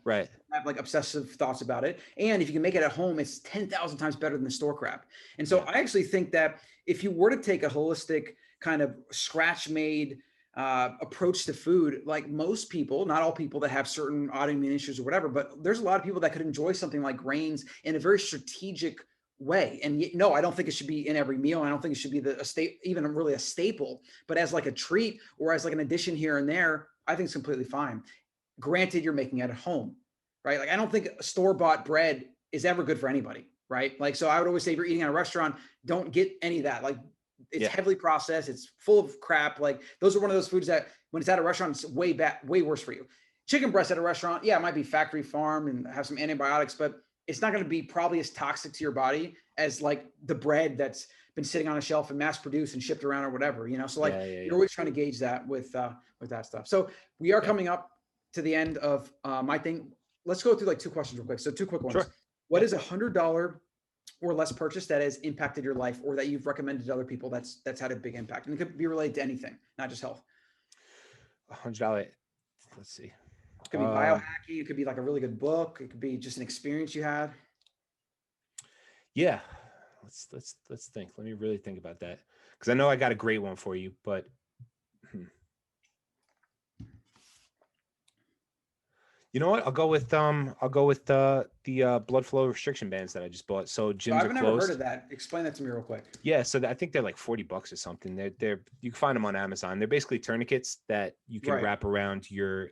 like obsessive thoughts about it. And if you can make it at home, it's 10,000 times better than the store crap. And so I actually think that if you were to take a holistic kind of scratch-made approach to food, like most people, not all people that have certain autoimmune issues or whatever, but there's a lot of people that could enjoy something like grains in a very strategic way. And no, I don't think it should be in every meal. I don't think it should be even really a staple, but as like a treat or as like an addition here and there, I think it's completely fine. Granted, you're making it at home, right? Like I don't think store-bought bread is ever good for anybody, right? Like, so I would always say if you're eating at a restaurant, don't get any of that. Like it's heavily processed. It's full of crap. Like those are one of those foods that when it's at a restaurant, it's way worse for you. Chicken breast at a restaurant, it might be factory farmed and have some antibiotics, but it's not going to be probably as toxic to your body as like the bread that's been sitting on a shelf and mass produced and shipped around or whatever, So like you're always trying to gauge that with that stuff. So we are coming up to the end of my thing. Let's go through like 2 questions real quick. So 2 quick ones. Sure. What is $100 or less purchase that has impacted your life or that you've recommended to other people that's had a big impact? And it could be related to anything, not just health. $100. Let's see. It could be biohacking. It could be like a really good book. It could be just an experience you had. Yeah. Let's think. Let me really think about that. Cause I know I got a great one for you, but you know what? I'll go with the blood flow restriction bands that I just bought. So gyms are closed. I've never heard of that. Explain that to me real quick. Yeah, so I think they're like $40 or something. They're you can find them on Amazon. They're basically tourniquets that you can wrap around your.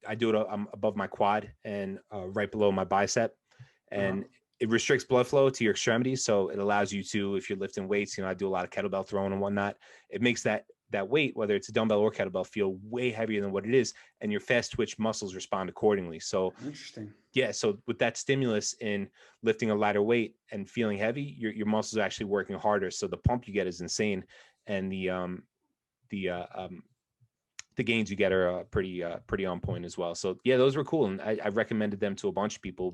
I do it above my quad and right below my bicep, and it restricts blood flow to your extremities. So it allows you to, if you're lifting weights, I do a lot of kettlebell throwing and whatnot. It makes that weight, whether it's a dumbbell or kettlebell, feel way heavier than what it is, and your fast twitch muscles respond accordingly. So interesting. Yeah. So with that stimulus in lifting a lighter weight and feeling heavy, your muscles are actually working harder. So the pump you get is insane, and the gains you get are pretty on point as well. So yeah, those were cool, and I recommended them to a bunch of people.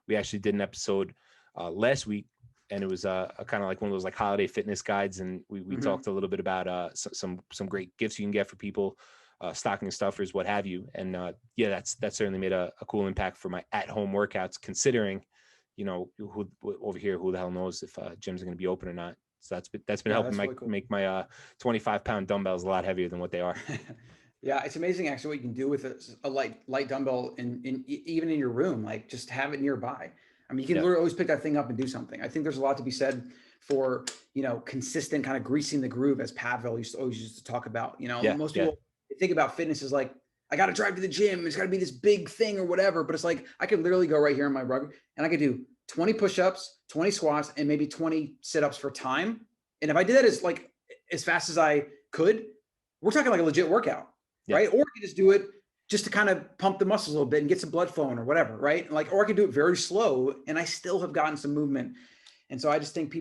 We actually did an episode last week and it was a kind of like one of those like holiday fitness guides. And we talked a little bit about some great gifts you can get for people, stocking stuffers, what have you. And yeah, that certainly made a cool impact for my at-home workouts, considering, who over here, who the hell knows if gyms are going to be open or not. So that's been helping really cool. make my 25-pound dumbbells a lot heavier than what they are. Yeah, it's amazing actually what you can do with a light dumbbell even in your room, like just have it nearby. I mean, you can literally always pick that thing up and do something. I think there's a lot to be said for, consistent kind of greasing the groove, as Pavel always used to talk about. Most people think about fitness as like, I got to drive to the gym. It's got to be this big thing or whatever. But it's like, I could literally go right here in my rug and I could do 20 push-ups, 20 squats, and maybe 20 sit-ups for time. And if I did that as fast as I could, we're talking like a legit workout, right? Or I could just do it just to kind of pump the muscles a little bit and get some blood flowing or whatever, right? Or I could do it very slow and I still have gotten some movement. And so I just think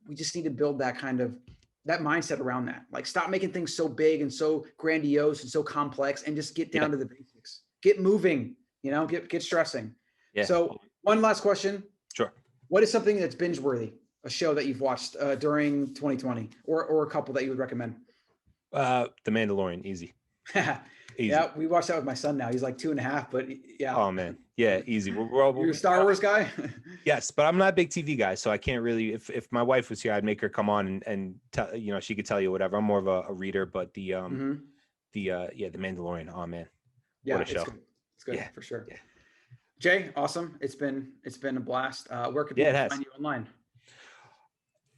we just need to build that mindset around that. Like, stop making things so big and so grandiose and so complex, and just get down to the basics. Get moving, get stressing. Yeah. So one last question. Sure. What is something that's binge worthy? A show that you've watched during 2020, or a couple that you would recommend? The Mandalorian, easy. Easy. Yeah, we watched that with my son now. He's like 2.5, but yeah. Oh man, yeah, easy. You're a Star Wars guy? Yes, but I'm not a big TV guy, so I can't really. If my wife was here, I'd make her come on and tell, she could tell you whatever. I'm more of a reader, but the Mandalorian. Oh man, yeah, what a show! It's good for sure. Yeah. Jay, awesome. It's been a blast. Where could people find you online?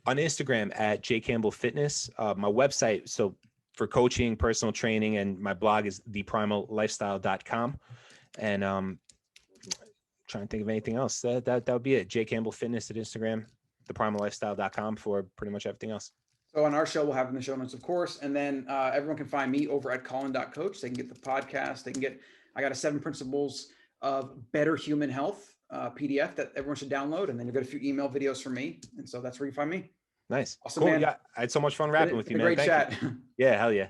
On Instagram at J Campbell Fitness. My website, so for coaching, personal training, and my blog is theprimallifestyle.com. And trying to think of anything else. That would be it. J Campbell Fitness at Instagram, theprimallifestyle.com for pretty much everything else. So on our show, we'll have in the show notes, of course. And then everyone can find me over at colin.coach. They can get the podcast. I got a 7 principles of better human health PDF that everyone should download. And then you'll get a few email videos from me. And so that's where you find me. Nice. Awesome, cool. Man. Yeah, I had so much fun rapping with you, man. Great chat. Yeah, hell yeah.